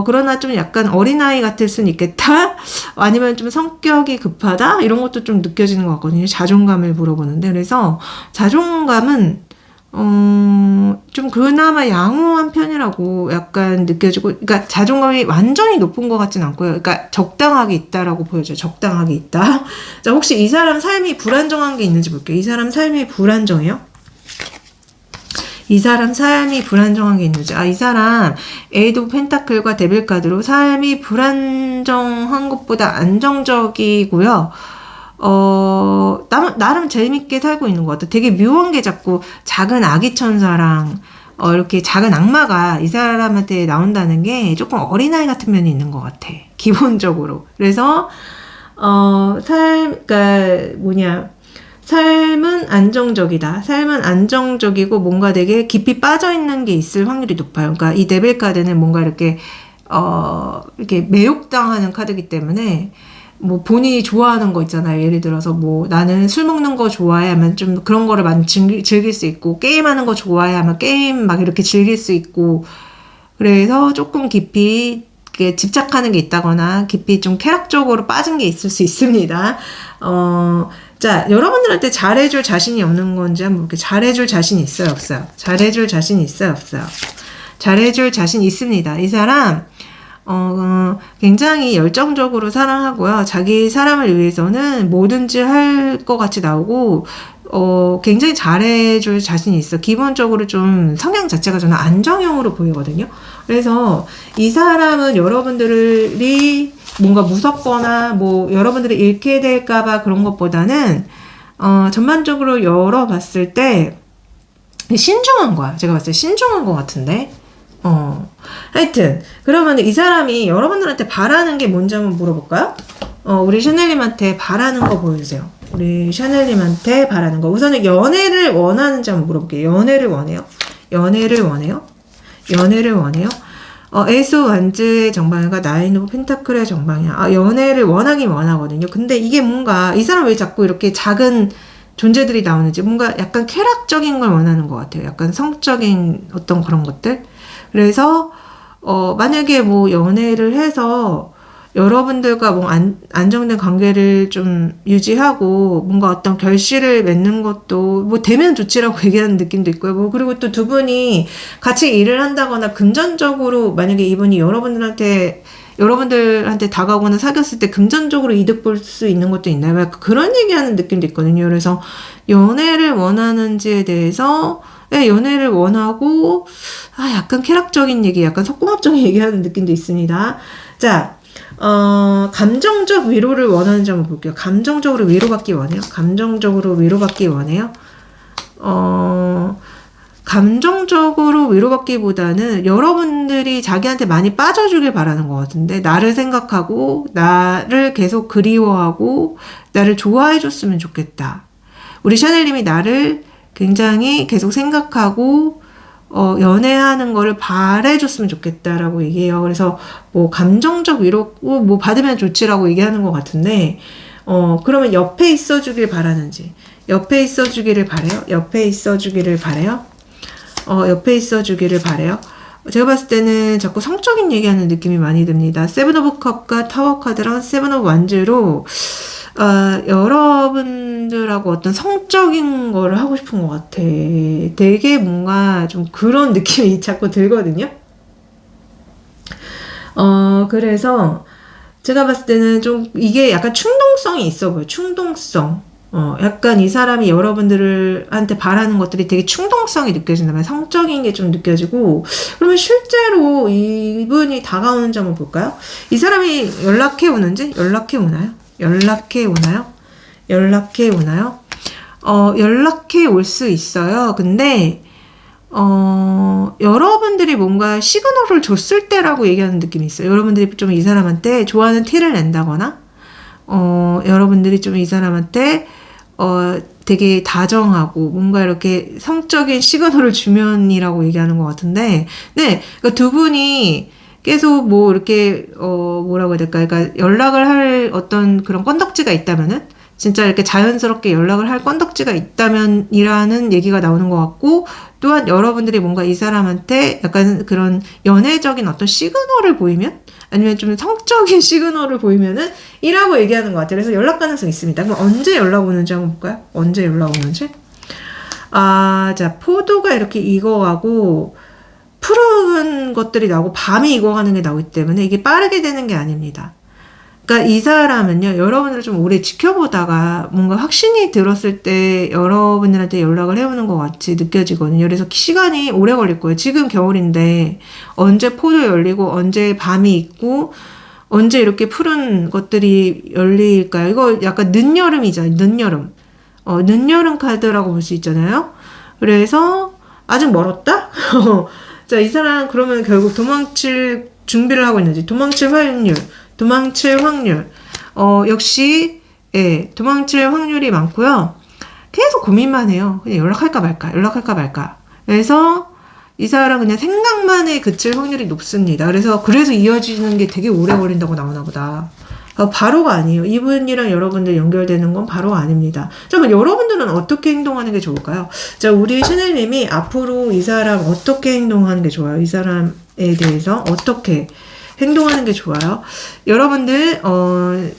Speaker 1: 그러나 좀 약간 어린아이 같을 수는 있겠다. 아니면 좀 성격이 급하다. 이런 것도 좀 느껴지는 것 같거든요. 자존감을 물어보는데. 그래서 자존감은 좀 그나마 양호한 편이라고 약간 느껴지고, 그러니까 자존감이 완전히 높은 것 같진 않고요. 그러니까 적당하게 있다라고 보여져요. 적당하게 있다. 자, 혹시 이 사람 삶이 불안정한 게 있는지 볼게요. 이 사람 삶이 불안정해요? 이 사람 삶이 불안정한 게 있는지. 이 사람 에이드 오브 펜타클과 데빌 카드로 삶이 불안정한 것보다 안정적이고요. 나름 재밌게 살고 있는 것 같아. 되게 묘한 게 자꾸 작은 아기 천사랑, 이렇게 작은 악마가 이 사람한테 나온다는 게 조금 어린아이 같은 면이 있는 것 같아. 기본적으로. 그래서, 삶은 안정적이다. 삶은 안정적이고 뭔가 되게 깊이 빠져있는 게 있을 확률이 높아요. 그러니까 이 데빌 카드는 뭔가 이렇게 매혹당하는 카드이기 때문에, 뭐 본인이 좋아하는 거 있잖아요. 예를 들어서 뭐 나는 술 먹는 거 좋아해 하면 좀 그런 거를 많이 즐길 수 있고, 게임하는 거 좋아해 하면 게임 막 이렇게 즐길 수 있고, 그래서 조금 깊이 집착하는 게 있다거나 깊이 좀 쾌락적으로 빠진 게 있을 수 있습니다. 자, 여러분들한테 잘해줄 자신이 없는 건지 한번 볼게요. 잘해줄 자신이 있어요, 없어요? 잘해줄 자신이 있어요, 없어요? 잘해줄 자신 있습니다. 이 사람 굉장히 열정적으로 사랑하고요. 자기 사람을 위해서는 뭐든지 할 것 같이 나오고, 굉장히 잘해줄 자신이 있어. 기본적으로 좀 성향 자체가 저는 안정형으로 보이거든요. 그래서 이 사람은 여러분들이 뭔가 무섭거나 뭐 여러분들이 잃게 될까봐 그런 것보다는 전반적으로 열어봤을 때 신중한 거야. 제가 봤을 때 신중한 것 같은데. 하여튼 그러면 이 사람이 여러분들한테 바라는 게 뭔지 한번 물어볼까요? 우리 샤넬님한테 바라는 거 보여주세요. 우리 샤넬님한테 바라는 거. 우선은 연애를 원하는지 한번 물어볼게요. 연애를 원해요? 연애를 원해요? 연애를 원해요? 에이스 오브 완즈의 정방향과 나인 오브 펜타클의 정방향. 연애를 원하긴 원하거든요. 근데 이게 뭔가 이 사람 왜 자꾸 이렇게 작은 존재들이 나오는지, 뭔가 약간 쾌락적인 걸 원하는 것 같아요. 약간 성적인 어떤 그런 것들. 그래서 만약에 뭐 연애를 해서 여러분들과 뭐 안정된 관계를 좀 유지하고 뭔가 어떤 결실을 맺는 것도 뭐 되면 좋지라고 얘기하는 느낌도 있고요. 뭐 그리고 또 두 분이 같이 일을 한다거나 금전적으로 만약에 이분이 여러분들한테 다가오거나 사귀었을 때 금전적으로 이득 볼 수 있는 것도 있나요? 약간 그런 얘기하는 느낌도 있거든요. 그래서 연애를 원하는지에 대해서 연애를 원하고 약간 쾌락적인 얘기, 약간 속궁합적인 얘기하는 느낌도 있습니다. 자, 감정적 위로를 원하는지 한번 볼게요. 감정적으로 위로받기 원해요? 감정적으로 위로받기 원해요? 감정적으로 위로받기보다는 여러분들이 자기한테 많이 빠져주길 바라는 것 같은데, 나를 생각하고 나를 계속 그리워하고 나를 좋아해 줬으면 좋겠다. 우리 샤넬님이 나를 굉장히 계속 생각하고 연애하는 거를 바래줬으면 좋겠다라고 얘기해요. 그래서 뭐 감정적 위로 뭐 받으면 좋지라고 얘기하는 것 같은데, 그러면 옆에 있어주길 바라는지, 옆에 있어주기를 바래요? 옆에 있어주기를 바래요? 옆에 있어주기를 바래요? 제가 봤을 때는 자꾸 성적인 얘기하는 느낌이 많이 듭니다. 세븐 오브 컵과 타워 카드랑 세븐 오브 완즈로 여러분들하고 어떤 성적인 거를 하고 싶은 것 같아. 되게 뭔가 좀 그런 느낌이 자꾸 들거든요. 그래서 제가 봤을 때는 좀 이게 약간 충동성이 있어 보여요. 충동성. 약간 이 사람이 여러분들한테 바라는 것들이 되게 충동성이 느껴진다면 성적인 게 좀 느껴지고, 그러면 실제로 이분이 다가오는지 한번 볼까요? 이 사람이 연락해 오는지? 연락해 오나요? 연락해 오나요? 연락해 오나요? 연락해 올 수 있어요. 근데 여러분들이 뭔가 시그널을 줬을 때라고 얘기하는 느낌이 있어요. 여러분들이 좀 이 사람한테 좋아하는 티를 낸다거나, 여러분들이 좀 이 사람한테, 되게 다정하고, 뭔가 이렇게 성적인 시그널을 주면이라고 얘기하는 것 같은데, 네, 그러니까 두 분이 계속 뭐 이렇게, 뭐라고 해야 될까, 그러니까 연락을 할 어떤 그런 건덕지가 있다면은, 진짜 이렇게 자연스럽게 연락을 할 건덕지가 있다면이라는 얘기가 나오는 것 같고, 또한 여러분들이 뭔가 이 사람한테 약간 그런 연애적인 어떤 시그널을 보이면, 아니면 좀 성적인 시그널을 보이면은 이라고 얘기하는 것 같아요. 그래서 연락 가능성이 있습니다. 그럼 언제 연락 오는지 한번 볼까요? 언제 연락 오는지? 자, 포도가 이렇게 익어가고 푸른 것들이 나오고 밤이 익어가는 게 나오기 때문에 이게 빠르게 되는 게 아닙니다. 그러니까 이 사람은요, 여러분들을 좀 오래 지켜보다가 뭔가 확신이 들었을 때 여러분들한테 연락을 해오는 것 같이 느껴지거든요. 그래서 시간이 오래 걸릴 거예요. 지금 겨울인데 언제 포도 열리고 언제 밤이 있고 언제 이렇게 푸른 것들이 열릴까요? 이거 약간 늦여름이잖아요. 늦여름. 늦여름 카드라고 볼 수 있잖아요. 그래서 아직 멀었다? 자, 이 사람 그러면 결국 도망칠 준비를 하고 있는지, 도망칠 확률. 역시, 예, 도망칠 확률이 많고요. 계속 고민만 해요. 그냥 연락할까 말까. 그래서 이 사람 그냥 생각만에 그칠 확률이 높습니다. 그래서 이어지는 게 되게 오래 걸린다고 나오나 보다. 바로가 아니에요. 이분이랑 여러분들 연결되는 건 바로가 아닙니다. 그러면 여러분들은 어떻게 행동하는 게 좋을까요? 자, 우리 샤넬님이 앞으로 이 사람 어떻게 행동하는 게 좋아요? 이 사람에 대해서 어떻게 행동하는 게 좋아요. 여러분들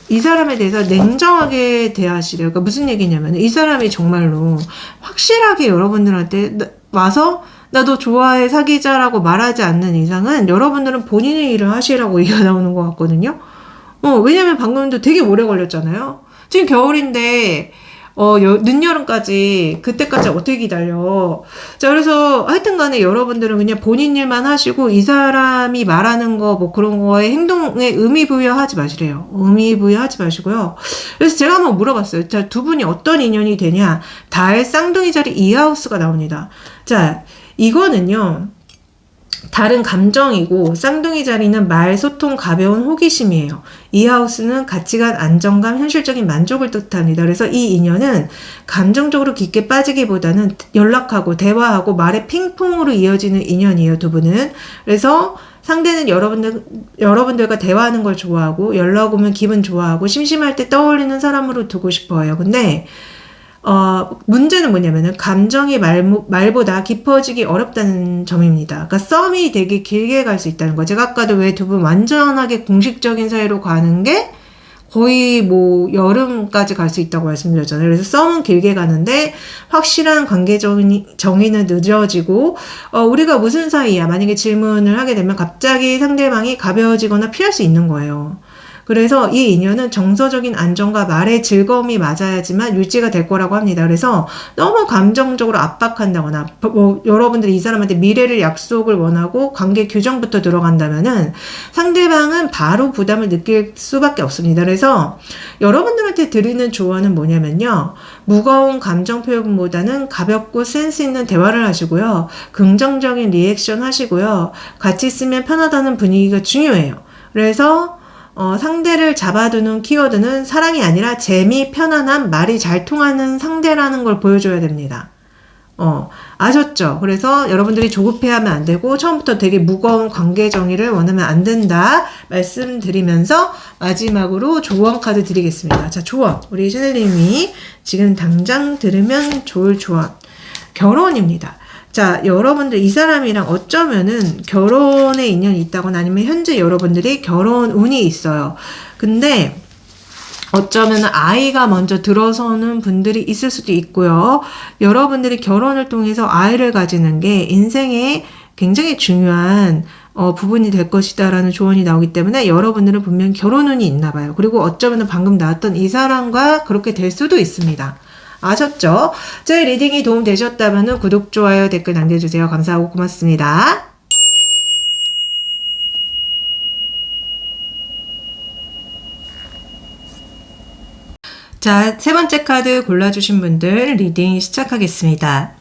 Speaker 1: 이 사람에 대해서 냉정하게 대하시래요. 그러니까 무슨 얘기냐면 이 사람이 정말로 확실하게 여러분들한테 와서 나 너 좋아해 사귀자라고 말하지 않는 이상은 여러분들은 본인의 일을 하시라고 얘기가 나오는 것 같거든요. 왜냐면 방금도 되게 오래 걸렸잖아요. 지금 겨울인데 늦여름까지, 그때까지 어떻게 기다려. 자, 그래서 하여튼 간에 여러분들은 그냥 본인 일만 하시고, 이 사람이 말하는 거, 뭐 그런 거에 행동에 의미 부여하지 마시래요. 의미 부여하지 마시고요. 그래서 제가 한번 물어봤어요. 자, 두 분이 어떤 인연이 되냐. 달, 쌍둥이 자리 2하우스가 나옵니다. 자, 이거는요. 달은 감정이고 쌍둥이 자리는 말, 소통, 가벼운 호기심이에요. 이 하우스는 가치관, 안정감, 현실적인 만족을 뜻합니다. 그래서 이 인연은 감정적으로 깊게 빠지기보다는 연락하고 대화하고 말의 핑퐁으로 이어지는 인연이에요. 두 분은. 그래서 상대는 여러분들과 대화하는 걸 좋아하고 연락 오면 기분 좋아하고 심심할 때 떠올리는 사람으로 두고 싶어요. 근데 문제는 뭐냐면은 감정이 말보다 깊어지기 어렵다는 점입니다. 그러니까 썸이 되게 길게 갈 수 있다는 거. 제가 아까도 왜 두 분 완전하게 공식적인 사이로 가는 게 거의 뭐 여름까지 갈 수 있다고 말씀드렸잖아요. 그래서 썸은 길게 가는데 확실한 관계 정의는 늦어지고 우리가 무슨 사이야? 만약에 질문을 하게 되면 갑자기 상대방이 가벼워지거나 피할 수 있는 거예요. 그래서 이 인연은 정서적인 안정과 말의 즐거움이 맞아야지만 유지가 될 거라고 합니다. 그래서 너무 감정적으로 압박한다거나 여러분들이 이 사람한테 미래를 약속을 원하고 관계 규정부터 들어간다면은 상대방은 바로 부담을 느낄 수밖에 없습니다. 그래서 여러분들한테 드리는 조언은 뭐냐면요. 무거운 감정 표현보다는 가볍고 센스 있는 대화를 하시고요. 긍정적인 리액션 하시고요. 같이 있으면 편하다는 분위기가 중요해요. 그래서 상대를 잡아두는 키워드는 사랑이 아니라 재미, 편안함, 말이 잘 통하는 상대라는 걸 보여줘야 됩니다. 아셨죠? 그래서 여러분들이 조급해하면 안 되고 처음부터 되게 무거운 관계 정의를 원하면 안 된다 말씀드리면서 마지막으로 조언 카드 드리겠습니다. 자, 조언. 우리 샤넬님이 지금 당장 들으면 좋을 조언. 결혼입니다. 자, 여러분들 이 사람이랑 어쩌면은 결혼의 인연이 있다거나 아니면 현재 여러분들이 결혼 운이 있어요. 근데 어쩌면 아이가 먼저 들어서는 분들이 있을 수도 있고요. 여러분들이 결혼을 통해서 아이를 가지는 게 인생에 굉장히 중요한 부분이 될 것이다라는 조언이 나오기 때문에 여러분들은 분명히 결혼운이 있나 봐요. 그리고 어쩌면 방금 나왔던 이 사람과 그렇게 될 수도 있습니다. 아셨죠? 저희 리딩이 도움되셨다면 구독, 좋아요, 댓글 남겨주세요. 감사하고 고맙습니다. 자, 세 번째 카드 골라주신 분들 리딩 시작하겠습니다.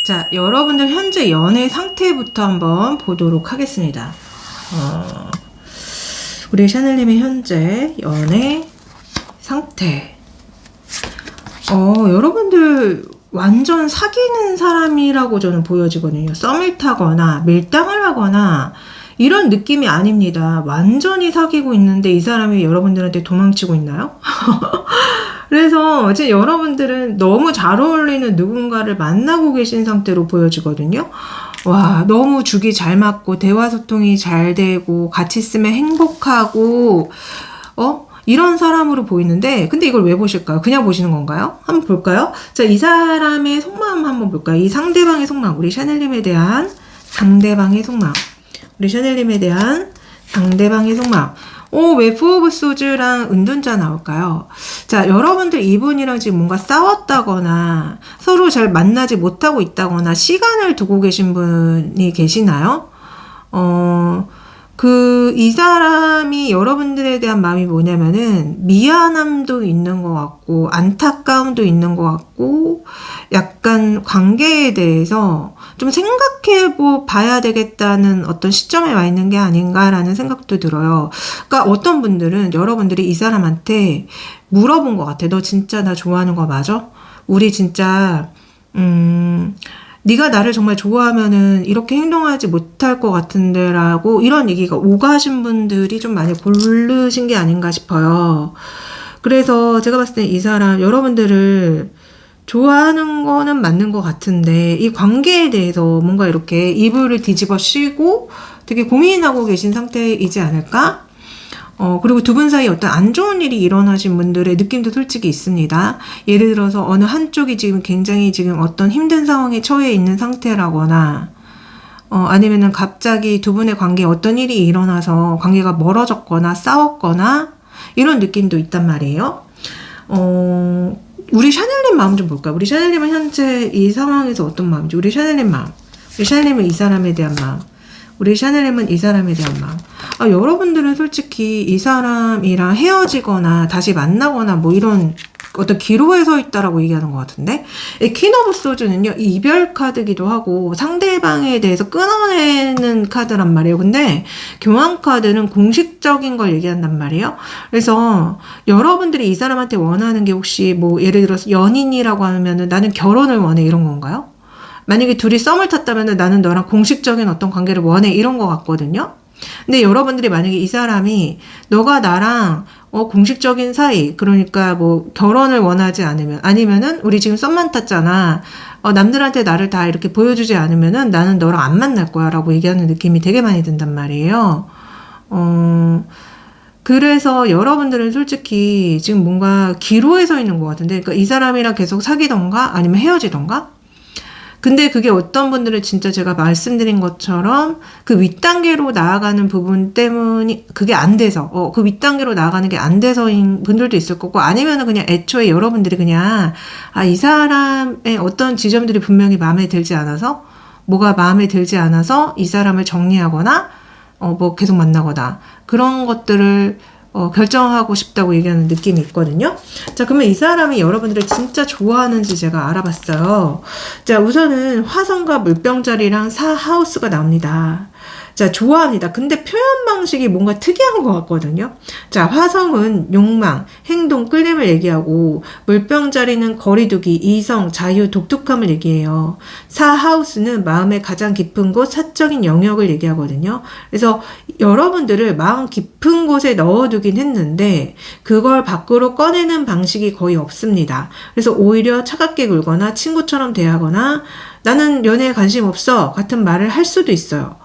Speaker 1: 자, 여러분들 현재 연애 상태부터 한번 보도록 하겠습니다. 우리 샤넬님의 현재 연애 상태. 여러분들 완전 사귀는 사람이라고 저는 보여지거든요. 썸을 타거나 밀당을 하거나 이런 느낌이 아닙니다. 완전히 사귀고 있는데 이 사람이 여러분들한테 도망치고 있나요? 그래서 이제 여러분들은 너무 잘 어울리는 누군가를 만나고 계신 상태로 보여지거든요. 와, 너무 죽이 잘 맞고 대화 소통이 잘 되고 같이 있으면 행복하고 이런 사람으로 보이는데, 근데 이걸 왜 보실까요? 그냥 보시는 건가요? 한번 볼까요? 자, 이 사람의 속마음 한번 볼까요? 이 상대방의 속마음, 우리 샤넬님에 대한 상대방의 속마음, 우리 샤넬님에 대한 상대방의 속마음. 왜 포 오브 소즈랑 은둔자 나올까요? 자, 여러분들 이분이랑 지금 뭔가 싸웠다거나 서로 잘 만나지 못하고 있다거나 시간을 두고 계신 분이 계시나요? 이 사람이 여러분들에 대한 마음이 뭐냐면은 미안함도 있는 것 같고 안타까움도 있는 것 같고 약간 관계에 대해서 좀 생각해 봐야 되겠다는 어떤 시점에 와 있는 게 아닌가라는 생각도 들어요. 그러니까 어떤 분들은 여러분들이 이 사람한테 물어본 것 같아. 너 진짜 나 좋아하는 거 맞아? 우리 진짜 네가 나를 정말 좋아하면은 이렇게 행동하지 못할 것 같은데 라고 이런 얘기가 오가신 분들이 좀 많이 고르신 게 아닌가 싶어요. 그래서 제가 봤을 때 이 사람 여러분들을 좋아하는 거는 맞는 것 같은데 이 관계에 대해서 뭔가 이렇게 이불을 뒤집어 씌고 되게 고민하고 계신 상태이지 않을까? 그리고 두 분 사이에 어떤 안 좋은 일이 일어나신 분들의 느낌도 솔직히 있습니다. 예를 들어서 어느 한쪽이 지금 굉장히 지금 어떤 힘든 상황에 처해 있는 상태라거나, 아니면은 갑자기 두 분의 관계에 어떤 일이 일어나서 관계가 멀어졌거나 싸웠거나, 이런 느낌도 있단 말이에요. 우리 샤넬님 마음 좀 볼까요? 우리 샤넬님은 현재 이 상황에서 어떤 마음인지, 우리 샤넬님 마음, 우리 샤넬님은 이 사람에 대한 마음, 우리 샤넬님은 이 사람에 대한 마음. 여러분들은 솔직히 이 사람이랑 헤어지거나 다시 만나거나 뭐 이런 어떤 기로에 서 있다라고 얘기하는 것 같은데, 퀸 오브 소즈는요 이별 카드기도 하고 상대방에 대해서 끊어내는 카드란 말이에요. 근데 교환 카드는 공식적인 걸 얘기한단 말이에요. 그래서 여러분들이 이 사람한테 원하는 게 혹시 뭐 예를 들어서 연인이라고 하면은 나는 결혼을 원해 이런 건가요? 만약에 둘이 썸을 탔다면 나는 너랑 공식적인 어떤 관계를 원해 이런 것 같거든요. 근데 여러분들이 만약에 이 사람이 너가 나랑 공식적인 사이, 그러니까 뭐 결혼을 원하지 않으면, 아니면은 우리 지금 썸만 탔잖아, 남들한테 나를 다 이렇게 보여주지 않으면은 나는 너랑 안 만날 거야 라고 얘기하는 느낌이 되게 많이 든단 말이에요. 그래서 여러분들은 솔직히 지금 뭔가 기로에 서 있는 것 같은데, 그러니까 이 사람이랑 계속 사귀던가 아니면 헤어지던가. 근데 그게 어떤 분들은 진짜 제가 말씀드린 것처럼 그 윗단계로 나아가는 부분 때문이 그게 안 돼서 그 윗단계로 나아가는 게 안 돼서인 분들도 있을 거고, 아니면은 그냥 애초에 여러분들이 그냥 이 사람의 어떤 지점들이 분명히 마음에 들지 않아서, 뭐가 마음에 들지 않아서 이 사람을 정리하거나 뭐 계속 만나거나 그런 것들을 결정하고 싶다고 얘기하는 느낌이 있거든요. 자, 그러면 이 사람이 여러분들을 진짜 좋아하는지 제가 알아봤어요. 자, 우선은 화성과 물병자리랑 사하우스가 나옵니다. 자, 좋아합니다. 근데 표현 방식이 뭔가 특이한 것 같거든요. 자, 화성은 욕망, 행동, 끌림을 얘기하고, 물병자리는 거리두기, 이성, 자유, 독특함을 얘기해요. 사하우스는 마음의 가장 깊은 곳, 사적인 영역을 얘기하거든요. 그래서 여러분들을 마음 깊은 곳에 넣어두긴 했는데 그걸 밖으로 꺼내는 방식이 거의 없습니다. 그래서 오히려 차갑게 굴거나 친구처럼 대하거나 나는 연애에 관심 없어 같은 말을 할 수도 있어요.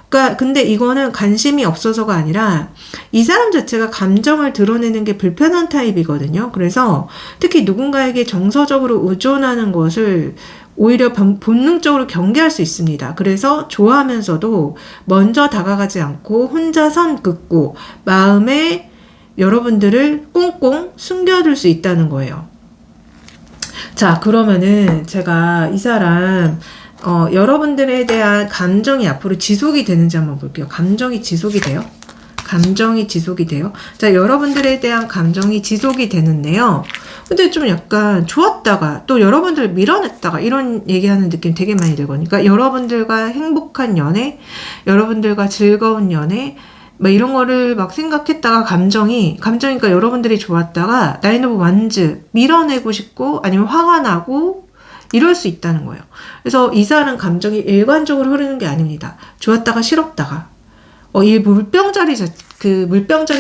Speaker 1: 그러니까 근데 이거는 관심이 없어서가 아니라 이 사람 자체가 감정을 드러내는 게 불편한 타입이거든요. 그래서 특히 누군가에게 정서적으로 의존하는 것을 오히려 본능적으로 경계할 수 있습니다. 그래서 좋아하면서도 먼저 다가가지 않고 혼자 선 긋고 마음에 여러분들을 꽁꽁 숨겨둘 수 있다는 거예요. 자, 그러면은 제가 이 사람 여러분들에 대한 감정이 앞으로 지속이 되는지 한번 볼게요. 감정이 지속이 돼요? 감정이 지속이 돼요? 자, 여러분들에 대한 감정이 지속이 되는데요. 근데 좀 약간 좋았다가 또 여러분들 밀어냈다가 이런 얘기하는 느낌 되게 많이 들거든요. 그러니까 여러분들과 행복한 연애, 여러분들과 즐거운 연애, 뭐 이런 거를 막 생각했다가 감정이니까 여러분들이 좋았다가 나인 오브 완즈 밀어내고 싶고 아니면 화가 나고 이럴 수 있다는 거예요. 그래서 이 사람 감정이 일관적으로 흐르는 게 아닙니다. 좋았다가 싫었다가. 이 물병자리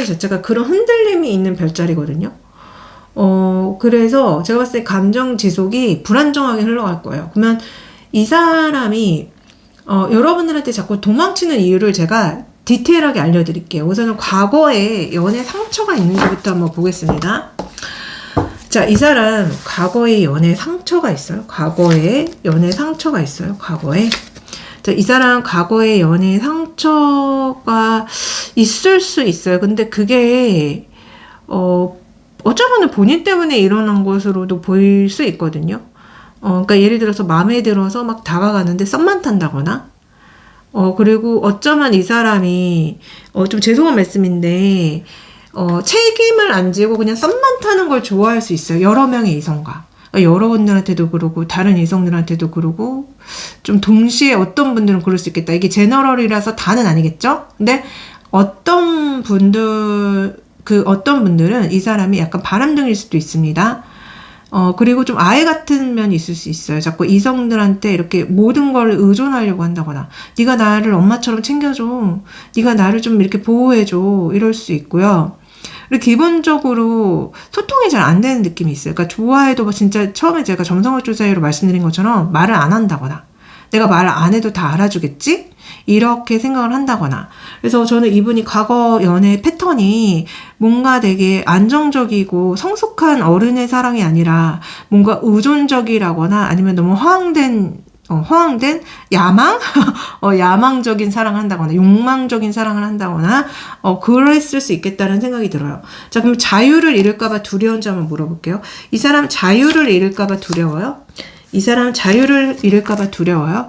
Speaker 1: 자체가 그런 흔들림이 있는 별자리거든요. 그래서 제가 봤을 때 감정 지속이 불안정하게 흘러갈 거예요. 그러면 이 사람이, 여러분들한테 자꾸 도망치는 이유를 제가 디테일하게 알려드릴게요. 우선은 과거에 연애 상처가 있는지부터 한번 보겠습니다. 자, 이 사람 과거에 연애 상처가 있어요. 과거에 연애 상처가 있어요. 과거에. 자, 이 사람 과거에 연애 상처가 있을 수 있어요. 근데 그게 어쩌면 본인 때문에 일어난 것으로도 보일 수 있거든요. 그러니까 예를 들어서 마음에 들어서 막 다가가는데 썸만 탄다거나, 그리고 어쩌면 이 사람이, 좀 죄송한 말씀인데, 책임을 안 지고 그냥 썸만 타는 걸 좋아할 수 있어요. 여러 명의 이성과. 그러니까 여러분들한테도 그러고, 다른 이성들한테도 그러고, 좀 동시에 어떤 분들은 그럴 수 있겠다. 이게 제너럴이라서 다는 아니겠죠? 근데 어떤 분들은 이 사람이 약간 바람둥이일 수도 있습니다. 그리고 좀 아이 같은 면이 있을 수 있어요. 자꾸 이성들한테 이렇게 모든 걸 의존하려고 한다거나, 네가 나를 엄마처럼 챙겨줘, 네가 나를 좀 이렇게 보호해줘, 이럴 수 있고요. 그리고 기본적으로 소통이 잘 안 되는 느낌이 있어요. 그러니까 좋아해도 뭐 진짜 처음에 제가 점성을 조사회로 말씀드린 것처럼 말을 안 한다거나, 내가 말을 안 해도 다 알아주겠지? 이렇게 생각을 한다거나. 그래서 저는 이분이 과거 연애 패턴이 뭔가 되게 안정적이고 성숙한 어른의 사랑이 아니라 뭔가 의존적이라거나 아니면 너무 허황된 야망적인 사랑을 한다거나 욕망적인 사랑을 한다거나 그랬을 수 있겠다는 생각이 들어요. 자, 그럼 자유를 잃을까봐 두려운지 한번 물어볼게요. 이 사람 자유를 잃을까봐 두려워요? 이 사람 자유를 잃을까봐 두려워요?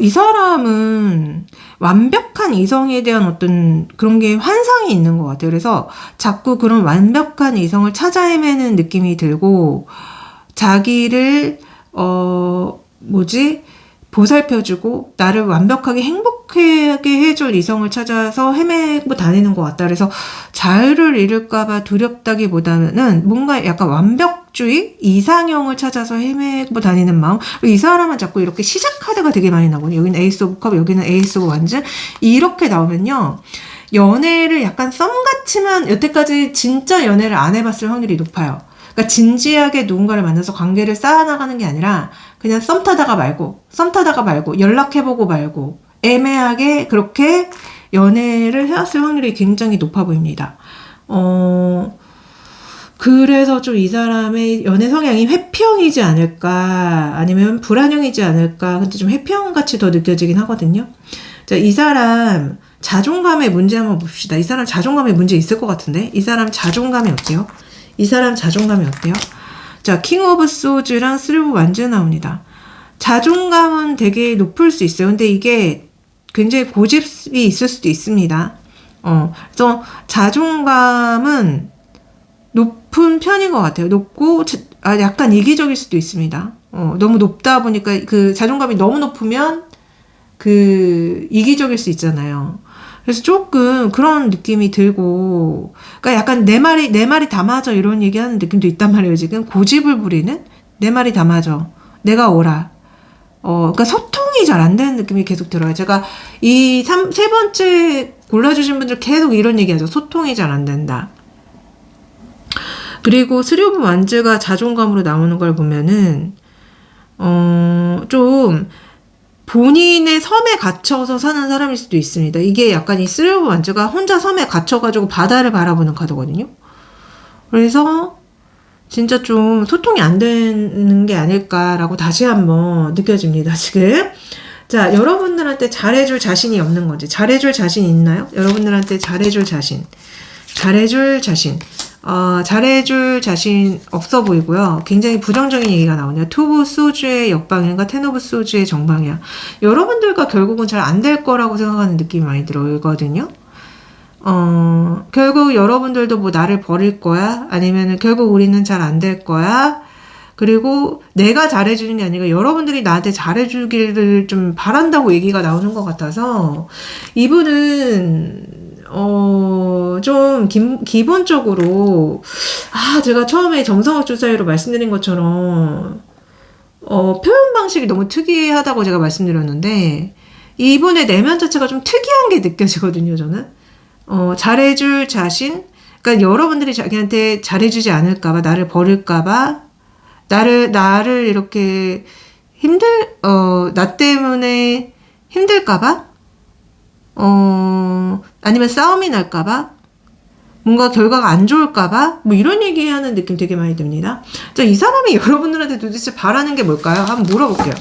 Speaker 1: 이 사람은 완벽한 이성에 대한 어떤 그런 게 환상이 있는 것 같아요. 그래서 자꾸 그런 완벽한 이성을 찾아 헤매는 느낌이 들고, 자기를, 보살펴주고, 나를 완벽하게 행복하게 해줄 이성을 찾아서 헤매고 다니는 것 같다. 그래서 자유를 잃을까봐 두렵다기보다는 뭔가 약간 완벽주의? 이상형을 찾아서 헤매고 다니는 마음. 이 사람은 자꾸 이렇게 시작 카드가 되게 많이 나거든요. 여기는 에이스 오브 컵, 여기는 에이스 오브 완즈. 이렇게 나오면요, 연애를 약간 썸같이만, 여태까지 진짜 연애를 안 해봤을 확률이 높아요. 그러니까 진지하게 누군가를 만나서 관계를 쌓아나가는 게 아니라 그냥 썸 타다가 말고 연락해보고 말고 애매하게 그렇게 연애를 해왔을 확률이 굉장히 높아 보입니다. 그래서 좀 이 사람의 연애 성향이 회피형이지 않을까, 아니면 불안형이지 않을까. 근데 좀 회피형같이 더 느껴지긴 하거든요. 자, 이 사람 자존감의 문제 한번 봅시다. 이 사람 자존감의 문제 있을 것 같은데? 이 사람 자존감이 어때요? 이 사람 자존감이 어때요? 자, 킹 오브 소즈랑 쓰리 오브 완즈 나옵니다. 자존감은 되게 높을 수 있어요. 근데 이게 굉장히 고집이 있을 수도 있습니다. 그래서 자존감은 높은 편인 것 같아요. 높고, 약간 이기적일 수도 있습니다. 너무 높다 보니까 그 자존감이 너무 높으면 이기적일 수 있잖아요. 그래서 조금 그런 느낌이 들고, 그러니까 약간 내 말이 다 맞아 이런 얘기하는 느낌도 있단 말이에요. 지금 고집을 부리는, 내 말이 다 맞아, 내가 오라. 그러니까 소통이 잘 안 되는 느낌이 계속 들어요. 제가 세 번째 골라주신 분들 계속 이런 얘기하죠. 소통이 잘 안 된다. 그리고 쓰리 오브 완즈가 자존감으로 나오는 걸 보면은 좀 본인의 섬에 갇혀서 사는 사람일 수도 있습니다. 이게 약간 이 쓰리 오브 완즈가 혼자 섬에 갇혀가지고 바다를 바라보는 카드거든요. 그래서 진짜 좀 소통이 안 되는 게 아닐까라고 다시 한번 느껴집니다, 지금. 자, 여러분들한테 잘해줄 자신이 없는 건지, 잘해줄 자신 있나요? 여러분들한테 잘해줄 자신. 잘해줄 자신 없어 보이고요. 굉장히 부정적인 얘기가 나오네요. 투브 소주의 역방향과 텐 오브 소주의 정방향. 여러분들과 결국은 잘 안 될 거라고 생각하는 느낌이 많이 들거든요. 결국 여러분들도 뭐 나를 버릴 거야? 아니면은 결국 우리는 잘 안 될 거야? 그리고 내가 잘해주는 게 아니라 여러분들이 나한테 잘해주기를 좀 바란다고 얘기가 나오는 것 같아서 이분은 좀 기본적으로 제가 처음에 정성학 주사위로 말씀드린 것처럼 표현 방식이 너무 특이하다고 제가 말씀드렸는데 이분의 내면 자체가 좀 특이한 게 느껴지거든요, 저는. 잘해줄 자신, 그러니까 여러분들이 자기한테 잘해주지 않을까봐, 나를 버릴까봐, 나를 이렇게 나 때문에 힘들까봐, 아니면 싸움이 날까봐, 뭔가 결과가 안 좋을까봐, 뭐 이런 얘기하는 느낌 되게 많이 듭니다. 자, 이 사람이 여러분들한테 도대체 바라는 게 뭘까요? 한번 물어볼게요.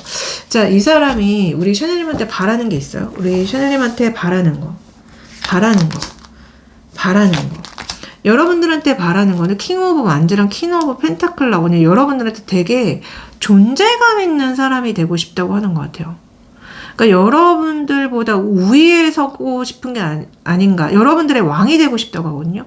Speaker 1: 자, 이 사람이 우리 샤넬님한테 바라는 게 있어요. 우리 샤넬님한테 바라는 거. 여러분들한테 바라는 거는 킹 오브 완즈랑 퀸 오브 펜타클 나오냐. 여러분들한테 되게 존재감 있는 사람이 되고 싶다고 하는 것 같아요. 그러니까 여러분들보다 우위에 서고 싶은 게 아닌가. 여러분들의 왕이 되고 싶다고 하거든요.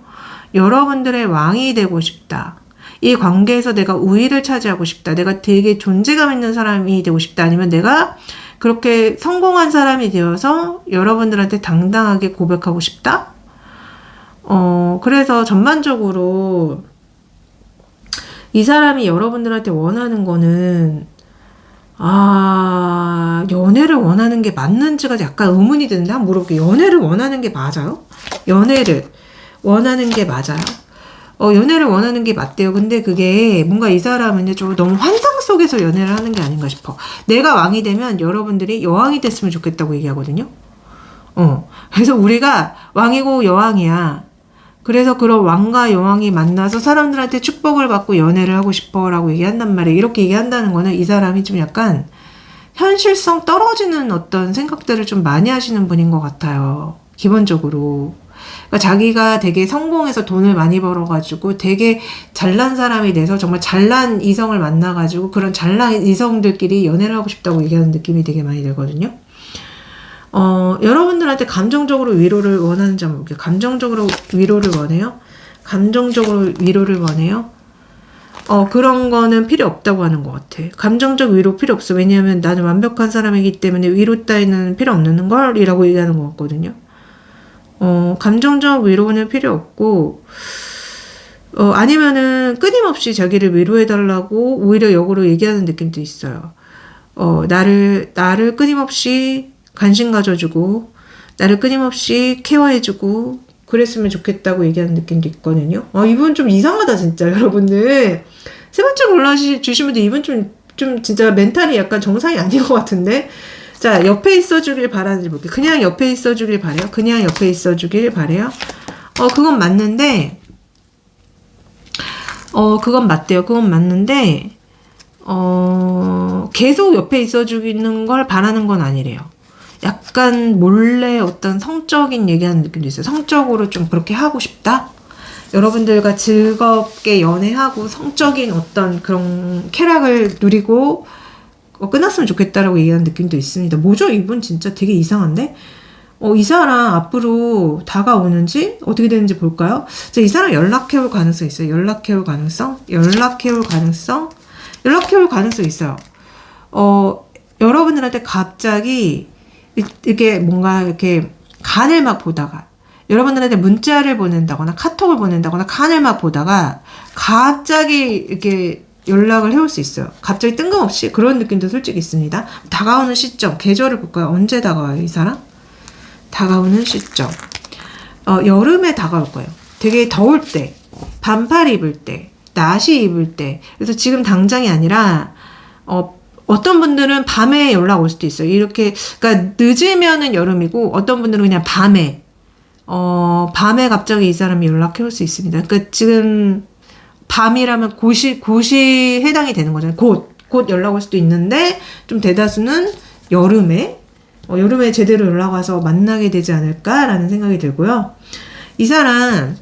Speaker 1: 여러분들의 왕이 되고 싶다. 이 관계에서 내가 우위를 차지하고 싶다. 내가 되게 존재감 있는 사람이 되고 싶다. 아니면 내가 그렇게 성공한 사람이 되어서 여러분들한테 당당하게 고백하고 싶다. 그래서 전반적으로 이 사람이 여러분들한테 원하는 거는 연애를 원하는 게 맞는지가 약간 의문이 드는데 한번 물어볼게요. 연애를 원하는 게 맞아요? 연애를 원하는 게 맞아요? 연애를 원하는 게 맞대요. 근데 그게 뭔가 이 사람은 좀 너무 환상 속에서 연애를 하는 게 아닌가 싶어. 내가 왕이 되면 여러분들이 여왕이 됐으면 좋겠다고 얘기하거든요. 그래서 우리가 왕이고 여왕이야. 그래서 그런 왕과 여왕이 만나서 사람들한테 축복을 받고 연애를 하고 싶어 라고 얘기한단 말이에요. 이렇게 얘기한다는 거는 이 사람이 좀 약간 현실성 떨어지는 어떤 생각들을 좀 많이 하시는 분인 것 같아요. 기본적으로. 그러니까 자기가 되게 성공해서 돈을 많이 벌어가지고 되게 잘난 사람이 돼서 정말 잘난 이성을 만나가지고 그런 잘난 이성들끼리 연애를 하고 싶다고 얘기하는 느낌이 되게 많이 들거든요. 여러분들한테 감정적으로 위로를 원하는지 한번 볼게요. 감정적으로 위로를 원해요? 감정적으로 위로를 원해요? 그런 거는 필요 없다고 하는 것 같아. 감정적 위로 필요 없어. 왜냐하면 나는 완벽한 사람이기 때문에 위로 따위는 필요 없는 걸 이라고 얘기하는 것 같거든요. 감정적 위로는 필요 없고, 아니면은 끊임없이 자기를 위로해달라고 오히려 역으로 얘기하는 느낌도 있어요. 나를 끊임없이 관심 가져주고 나를 끊임없이 케어해주고 그랬으면 좋겠다고 얘기하는 느낌도 있거든요. 이분 좀 이상하다 진짜. 여러분들 세 번째 골라주신 분들 이분 좀 진짜 멘탈이 약간 정상이 아닌 것 같은데. 자, 옆에 있어주길 바라는지 볼게요. 그냥 옆에 있어주길 바래요. 그냥 옆에 있어주길 바래요. 그건 맞는데 그건 맞대요. 그건 맞는데 계속 옆에 있어주는 걸 바라는 건 아니래요. 약간 몰래 어떤 성적인 얘기하는 느낌도 있어요. 성적으로 좀 그렇게 하고 싶다? 여러분들과 즐겁게 연애하고 성적인 어떤 그런 쾌락을 누리고 끝났으면 좋겠다라고 얘기하는 느낌도 있습니다. 뭐죠? 이분 진짜 되게 이상한데? 이 사람 앞으로 다가오는지 어떻게 되는지 볼까요? 이 사람 연락해올 가능성이 있어요. 연락해올 가능성 있어요. 여러분들한테 갑자기 이렇게 뭔가 이렇게 간을 막 보다가 여러분들한테 문자를 보낸다거나 카톡을 보낸다거나 간을 막 보다가 갑자기 이렇게 연락을 해올 수 있어요. 갑자기 뜬금없이 그런 느낌도 솔직히 있습니다. 다가오는 시점, 계절을 볼까요? 언제 다가와요, 이 사람? 다가오는 시점. 여름에 다가올 거예요. 되게 더울 때, 반팔 입을 때, 나시 입을 때. 그래서 지금 당장이 아니라 어떤 분들은 밤에 연락 올 수도 있어요. 이렇게, 그러니까 늦으면은 여름이고, 어떤 분들은 그냥 밤에 갑자기 이 사람이 연락해 올 수 있습니다. 그러니까 지금 밤이라면 곧이 해당이 되는 거잖아요. 곧 연락 올 수도 있는데 좀 대다수는 여름에 제대로 연락 와서 만나게 되지 않을까라는 생각이 들고요. 이 사람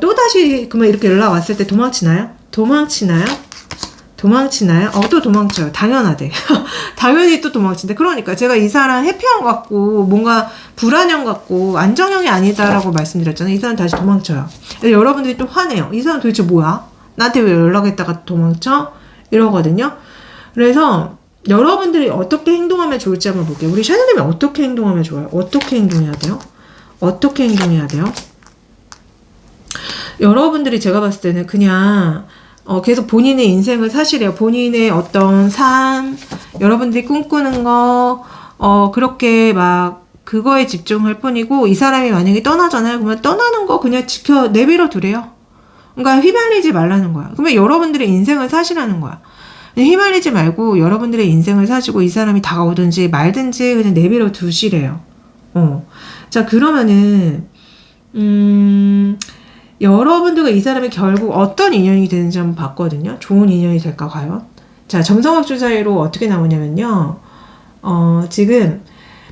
Speaker 1: 또다시 그러면 이렇게 연락 왔을 때 도망치나요? 또 도망쳐요. 당연하대. 당연히 또 도망친대. 그러니까 제가 이 사람 회피형 같고 뭔가 불안형 같고 안정형이 아니다라고 말씀드렸잖아요. 이 사람 다시 도망쳐요. 여러분들이 또 화내요. 이 사람 도대체 뭐야? 나한테 왜 연락했다가 도망쳐? 이러거든요. 그래서 여러분들이 어떻게 행동하면 좋을지 한번 볼게요. 우리 샤넬님이 어떻게 행동하면 좋아요? 어떻게 행동해야 돼요? 여러분들이 제가 봤을 때는 그냥 계속 본인의 인생을 사시래요. 본인의 어떤 삶, 여러분들이 꿈꾸는 거, 그렇게 막 그거에 집중할 뿐이고, 이 사람이 만약에 떠나잖아요. 그러면 떠나는 거 그냥 내버려 두래요. 그러니까 휘말리지 말라는 거야. 그러면 여러분들의 인생을 사시라는 거야. 휘말리지 말고 여러분들의 인생을 사시고 이 사람이 다가오든지 말든지 그냥 내버려 두시래요. 자, 그러면은, 여러분들과 이 사람이 결국 어떤 인연이 되는지 한번 봤거든요. 좋은 인연이 될까 과연? 자, 점성학 주사위로 어떻게 나오냐면요. 지금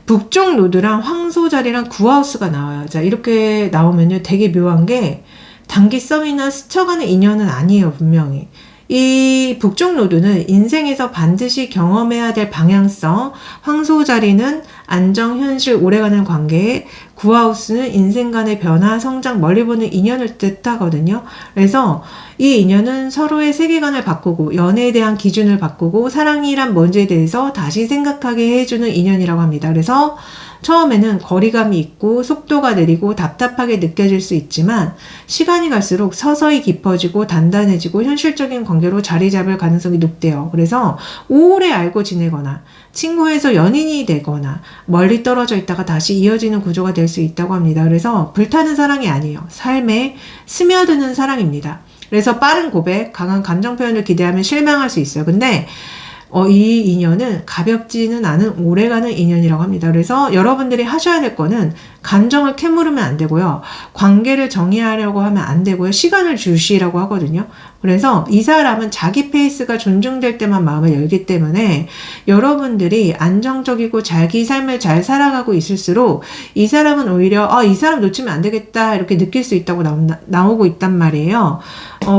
Speaker 1: 북쪽 노드랑 황소자리랑 구하우스가 나와요. 자, 이렇게 나오면요. 되게 묘한 게 단기 썸이나 스쳐가는 인연은 아니에요. 분명히. 이 북쪽 노드는 인생에서 반드시 경험해야 될 방향성, 황소자리는 안정, 현실, 오래가는 관계, 구하우스는 인생 간의 변화, 성장, 멀리 보는 인연을 뜻하거든요. 그래서 이 인연은 서로의 세계관을 바꾸고 연애에 대한 기준을 바꾸고 사랑이란 뭔지에 대해서 다시 생각하게 해주는 인연이라고 합니다. 그래서 처음에는 거리감이 있고 속도가 느리고 답답하게 느껴질 수 있지만 시간이 갈수록 서서히 깊어지고 단단해지고 현실적인 관계로 자리 잡을 가능성이 높대요. 그래서 오래 알고 지내거나 친구에서 연인이 되거나 멀리 떨어져 있다가 다시 이어지는 구조가 될 수 있다고 합니다. 그래서 불타는 사랑이 아니에요. 삶에 스며드는 사랑입니다. 그래서 빠른 고백, 강한 감정 표현을 기대하면 실망할 수 있어요. 근데 이 인연은 가볍지는 않은 오래가는 인연이라고 합니다. 그래서 여러분들이 하셔야 될 거는 감정을 캐물으면 안 되고요. 관계를 정의하려고 하면 안 되고요. 시간을 주시라고 하거든요. 그래서 이 사람은 자기 페이스가 존중될 때만 마음을 열기 때문에 여러분들이 안정적이고 자기 삶을 잘 살아가고 있을수록 이 사람은 오히려 이 사람 놓치면 안 되겠다 이렇게 느낄 수 있다고 나오고 있단 말이에요.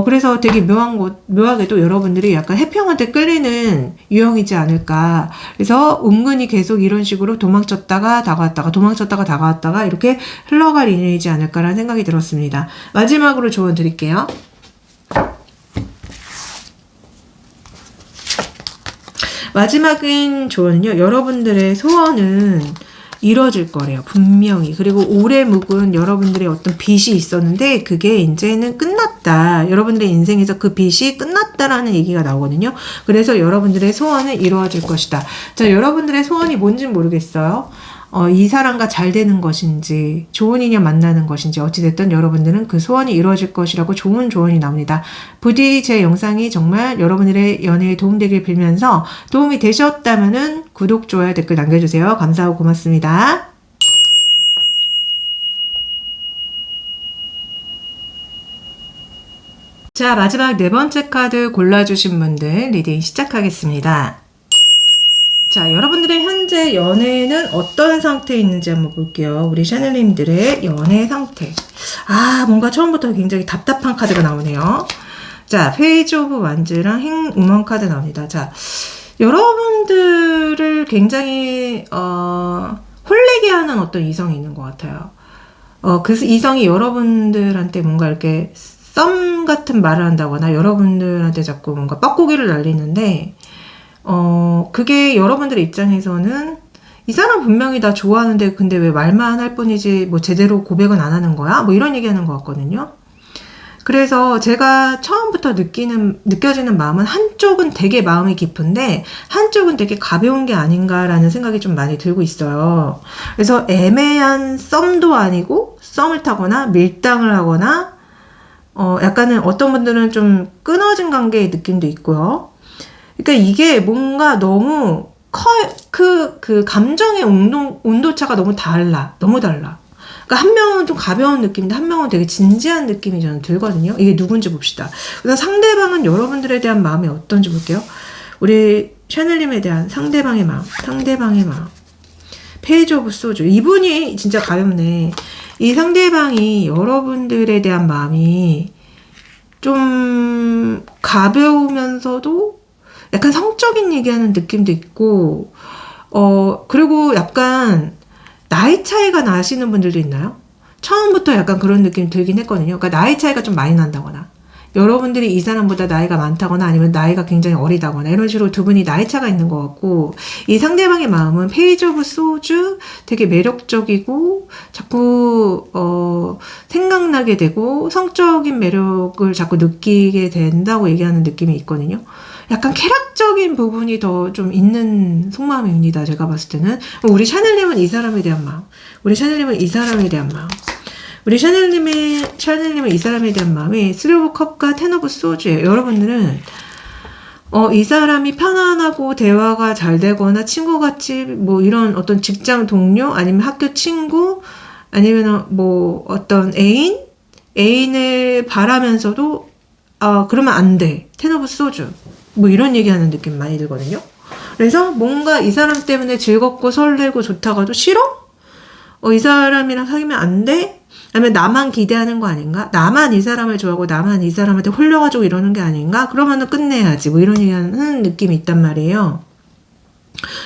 Speaker 1: 그래서 되게 묘하게도 여러분들이 약간 해평한테 끌리는 유형이지 않을까. 그래서 은근히 계속 이런 식으로 도망쳤다가 다가왔다가 이렇게 흘러갈 인연이지 않을까라는 생각이 들었습니다. 마지막으로 조언 드릴게요. 마지막인 조언은요. 여러분들의 소원은 이뤄질 거래요. 분명히. 그리고 오래 묵은 여러분들의 어떤 빚이 있었는데 그게 이제는 끝났다. 여러분들의 인생에서 그 빚이 끝났다라는 얘기가 나오거든요. 그래서 여러분들의 소원은 이루어질 것이다. 자, 여러분들의 소원이 뭔지는 모르겠어요. 이 사람과 잘 되는 것인지 좋은 인연 만나는 것인지 어찌됐든 여러분들은 그 소원이 이루어질 것이라고 좋은 조언이 나옵니다. 부디 제 영상이 정말 여러분들의 연애에 도움되길 빌면서 도움이 되셨다면은 구독, 좋아요, 댓글 남겨주세요. 감사하고 고맙습니다. 자, 마지막 네 번째 카드 골라주신 분들 리딩 시작하겠습니다. 자, 여러분들의 현재 연애는 어떤 상태에 있는지 한번 볼게요. 우리 샤넬님들의 연애 상태. 뭔가 처음부터 굉장히 답답한 카드가 나오네요. 자, 페이지 오브 완즈랑 행우먼 카드 나옵니다. 자, 여러분들을 굉장히 홀리게 하는 어떤 이성이 있는 것 같아요. 그 이성이 여러분들한테 뭔가 이렇게 썸 같은 말을 한다거나 여러분들한테 자꾸 뭔가 뻐꾸기를 날리는데 그게 여러분들의 입장에서는 이 사람 분명히 나 좋아하는데 근데 왜 말만 할 뿐이지 뭐 제대로 고백은 안 하는 거야? 뭐 이런 얘기하는 것 같거든요. 그래서 제가 처음부터 느껴지는 마음은 한쪽은 되게 마음이 깊은데 한쪽은 되게 가벼운 게 아닌가라는 생각이 좀 많이 들고 있어요. 그래서 애매한 썸도 아니고 썸을 타거나 밀당을 하거나 약간은 어떤 분들은 좀 끊어진 관계의 느낌도 있고요. 그러니까 이게 뭔가 너무 그 감정의 온도차가 너무 달라. 그러니까 한 명은 좀 가벼운 느낌인데 한 명은 되게 진지한 느낌이 저는 들거든요. 이게 누군지 봅시다. 그다음 상대방은 여러분들에 대한 마음이 어떤지 볼게요. 우리 샤넬님에 대한 상대방의 마음. 페이지 오브 소주. 이분이 진짜 가볍네. 이 상대방이 여러분들에 대한 마음이 좀 가벼우면서도 약간 성적인 얘기하는 느낌도 있고, 그리고 약간 나이 차이가 나시는 분들도 있나요? 처음부터 약간 그런 느낌 들긴 했거든요. 그러니까 나이 차이가 좀 많이 난다거나, 여러분들이 이 사람보다 나이가 많다거나 아니면 나이가 굉장히 어리다거나 이런 식으로 두 분이 나이 차가 있는 것 같고, 이 상대방의 마음은 페이지 오브 소주 되게 매력적이고 자꾸 생각나게 되고 성적인 매력을 자꾸 느끼게 된다고 얘기하는 느낌이 있거든요. 약간 쾌락적인 부분이 더 좀 있는 속마음입니다. 제가 봤을 때는. 우리 샤넬님은 이 사람에 대한 마음. 우리 샤넬님은 이 사람에 대한 마음. 우리 샤넬님은 이 사람에 대한 마음이 3 오브 컵과 10 오브 소주예요. 여러분들은 이 사람이 편안하고 대화가 잘 되거나 친구같이 뭐 이런 어떤 직장 동료 아니면 학교 친구 아니면 뭐 어떤 애인을 바라면서도 그러면 안 돼. 10 오브 소주. 뭐 이런 얘기하는 느낌 많이 들거든요. 그래서 뭔가 이 사람 때문에 즐겁고 설레고 좋다가도 싫어? 이 사람이랑 사귀면 안 돼? 아니면 나만 기대하는 거 아닌가? 나만 이 사람을 좋아하고 나만 이 사람한테 홀려가지고 이러는 게 아닌가? 그러면은 끝내야지. 뭐 이런 얘기하는 느낌이 있단 말이에요.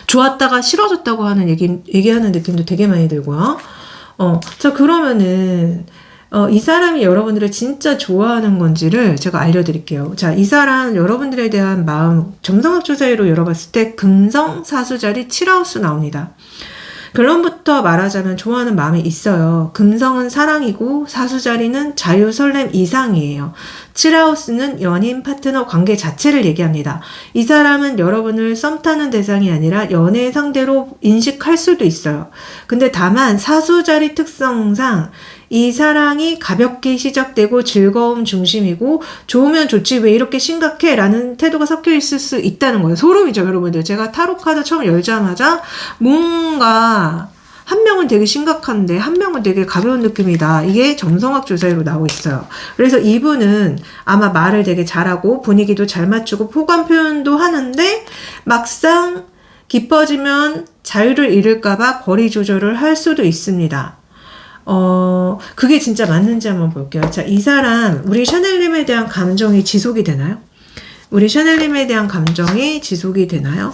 Speaker 1: 좋았다가 싫어졌다고 하는 얘기하는 느낌도 되게 많이 들고요. 자, 그러면은, 이 사람이 여러분들을 진짜 좋아하는 건지를 제가 알려드릴게요. 자, 이 사람 여러분들에 대한 마음, 점성학 조사위로 열어봤을 때 금성, 사수자리, 7하우스 나옵니다. 결론부터 말하자면 좋아하는 마음이 있어요. 금성은 사랑이고 사수자리는 자유, 설렘, 이상이에요. 7하우스는 연인, 파트너, 관계 자체를 얘기합니다. 이 사람은 여러분을 썸 타는 대상이 아니라 연애 상대로 인식할 수도 있어요. 근데 다만 사수자리 특성상 이 사랑이 가볍게 시작되고 즐거움 중심이고 좋으면 좋지 왜 이렇게 심각해? 라는 태도가 섞여 있을 수 있다는 거예요. 소름이죠, 여러분들. 제가 타로 카드 처음 열자마자 뭔가 한 명은 되게 심각한데 한 명은 되게 가벼운 느낌이다. 이게 점성학 조사로 나오고 있어요. 그래서 이분은 아마 말을 되게 잘하고 분위기도 잘 맞추고 호감 표현도 하는데 막상 깊어지면 자유를 잃을까봐 거리 조절을 할 수도 있습니다. 그게 진짜 맞는지 한번 볼게요. 자, 이 사람, 우리 샤넬님에 대한 감정이 지속이 되나요? 우리 샤넬님에 대한 감정이 지속이 되나요?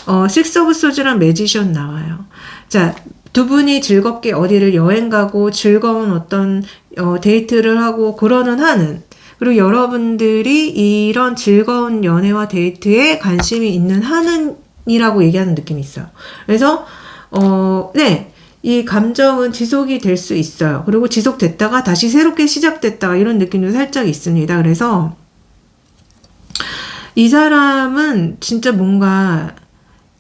Speaker 1: 6 오브 소즈랑 매지션 나와요. 자, 두 분이 즐겁게 어디를 여행 가고 즐거운 어떤 데이트를 하고 그러는 한은, 그리고 여러분들이 이런 즐거운 연애와 데이트에 관심이 있는 한은이라고 얘기하는 느낌이 있어요. 그래서 네. 이 감정은 지속이 될 수 있어요. 그리고 지속됐다가 다시 새롭게 시작됐다가 이런 느낌도 살짝 있습니다. 그래서 이 사람은 진짜 뭔가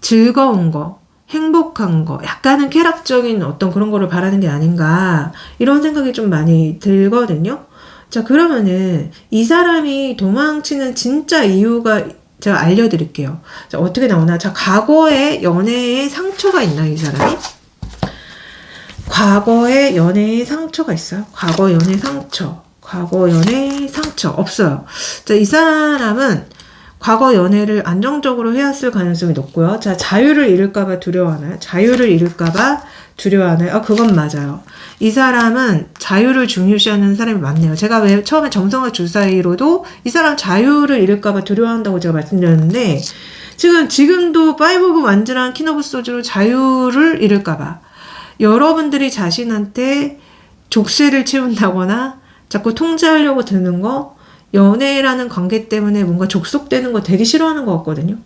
Speaker 1: 즐거운 거, 행복한 거, 약간은 쾌락적인 어떤 그런 거를 바라는 게 아닌가 이런 생각이 좀 많이 들거든요. 자, 그러면은 이 사람이 도망치는 진짜 이유가 제가 알려드릴게요. 자, 어떻게 나오나? 자, 과거에 연애에 상처가 있나요, 이 사람이? 과거에 연애에 상처가 있어요? 과거 연애 상처 없어요. 자, 이 사람은 과거 연애를 안정적으로 해왔을 가능성이 높고요. 자, 자유를 잃을까봐 두려워하나요? 그건 맞아요. 이 사람은 자유를 중요시하는 사람이 많네요. 제가 왜 처음에 점성학 주사위로도 이 사람 자유를 잃을까봐 두려워한다고 제가 말씀드렸는데 지금도 5 오브 완즈랑 퀸 오브 소주로 자유를 잃을까봐 여러분들이 자신한테 족쇄를 채운다거나 자꾸 통제하려고 드는 거, 연애라는 관계 때문에 뭔가 족속되는 거 되게 싫어하는 것 같거든요.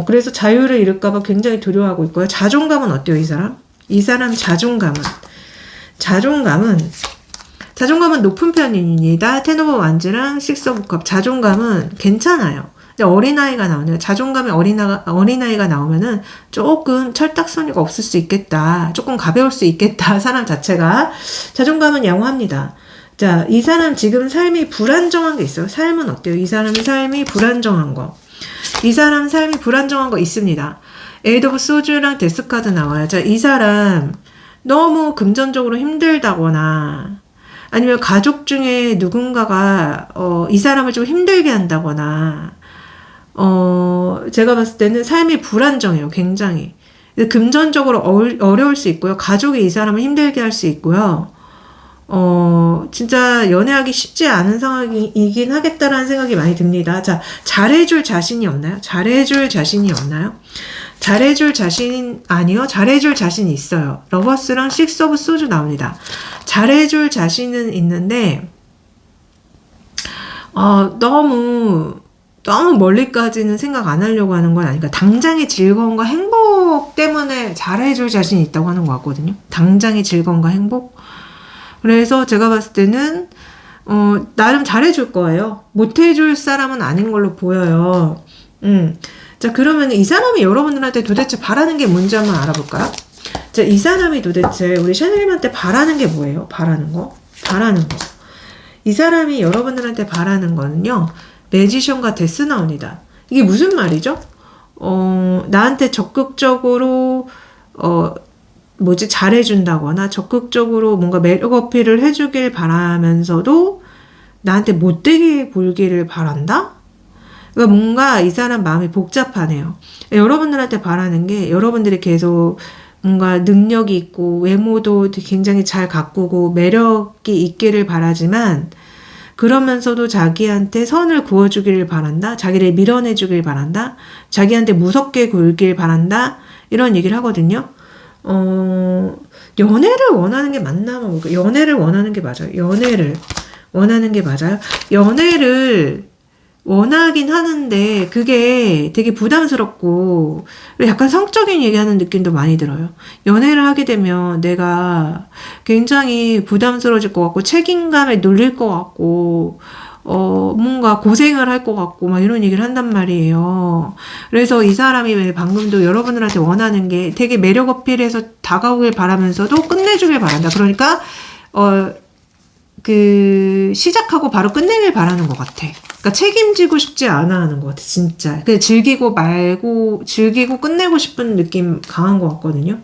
Speaker 1: 그래서 자유를 잃을까봐 굉장히 두려워하고 있고요. 자존감은 어때요, 이 사람? 이 사람 자존감은 높은 편입니다. 10 오브 완즈랑 6 오브 컵. 자존감은 괜찮아요. 어린아이가 나오네요. 자존감이 어린아이가 나오면은 조금 철딱서니가 없을 수 있겠다. 조금 가벼울 수 있겠다. 사람 자체가. 자존감은 양호합니다. 자, 이 사람 지금 삶이 불안정한 게 있어요. 삶은 어때요? 이 사람의 삶이 불안정한 거. 이 사람 삶이 불안정한 거 있습니다. 에이드 오브 소주랑 데스카드 나와요. 자, 이 사람 너무 금전적으로 힘들다거나 아니면 가족 중에 누군가가 이 사람을 좀 힘들게 한다거나 제가 봤을 때는 삶이 불안정해요. 굉장히. 금전적으로 어려울 수 있고요. 가족이 이 사람을 힘들게 할 수 있고요. 진짜 연애하기 쉽지 않은 상황이긴 하겠다라는 생각이 많이 듭니다. 자, 잘해줄 자신이 없나요? 잘해줄 자신이 없나요? 잘해줄 자신, 아니요. 잘해줄 자신이 있어요. 러버스랑 식스 오브 소주 나옵니다. 잘해줄 자신은 있는데, 너무 멀리까지는 생각 안 하려고 하는 건 아니니까 당장의 즐거움과 행복 때문에 잘해줄 자신이 있다고 하는 것 같거든요. 당장의 즐거움과 행복. 그래서 제가 봤을 때는 나름 잘해줄 거예요. 못해줄 사람은 아닌 걸로 보여요. 자, 그러면 이 사람이 여러분들한테 도대체 바라는 게 뭔지 한번 알아볼까요? 자, 이 사람이 도대체 우리 샤넬님한테 바라는 게 뭐예요? 바라는 거. 이 사람이 여러분들한테 바라는 거는요. 매지션과 데스 나옵니다. 이게 무슨 말이죠? 나한테 적극적으로 잘해준다거나 적극적으로 뭔가 매력 어필을 해주길 바라면서도 나한테 못되게 굴기를 바란다? 그러니까 뭔가 이 사람 마음이 복잡하네요. 여러분들한테 바라는 게 여러분들이 계속 뭔가 능력이 있고 외모도 굉장히 잘 가꾸고 매력이 있기를 바라지만 그러면서도 자기한테 선을 그어주기를 바란다. 자기를 밀어내주길 바란다. 자기한테 무섭게 굴길 바란다. 이런 얘기를 하거든요. 연애를 원하는 게 맞나? 연애를 원하는 게 맞아요. 연애를 원하는 게 맞아요. 연애를 원하긴 하는데 그게 되게 부담스럽고 약간 성적인 얘기하는 느낌도 많이 들어요. 연애를 하게 되면 내가 굉장히 부담스러워질 것 같고 책임감에 눌릴 것 같고 뭔가 고생을 할 것 같고 막 이런 얘기를 한단 말이에요. 그래서 이 사람이 방금도 여러분들한테 원하는 게 되게 매력 어필해서 다가오길 바라면서도 끝내주길 바란다. 그러니까 시작하고 바로 끝내길 바라는 것 같아. 그러니까 책임지고 싶지 않아 하는 것 같아, 진짜. 그냥 즐기고 끝내고 싶은 느낌 강한 것 같거든요.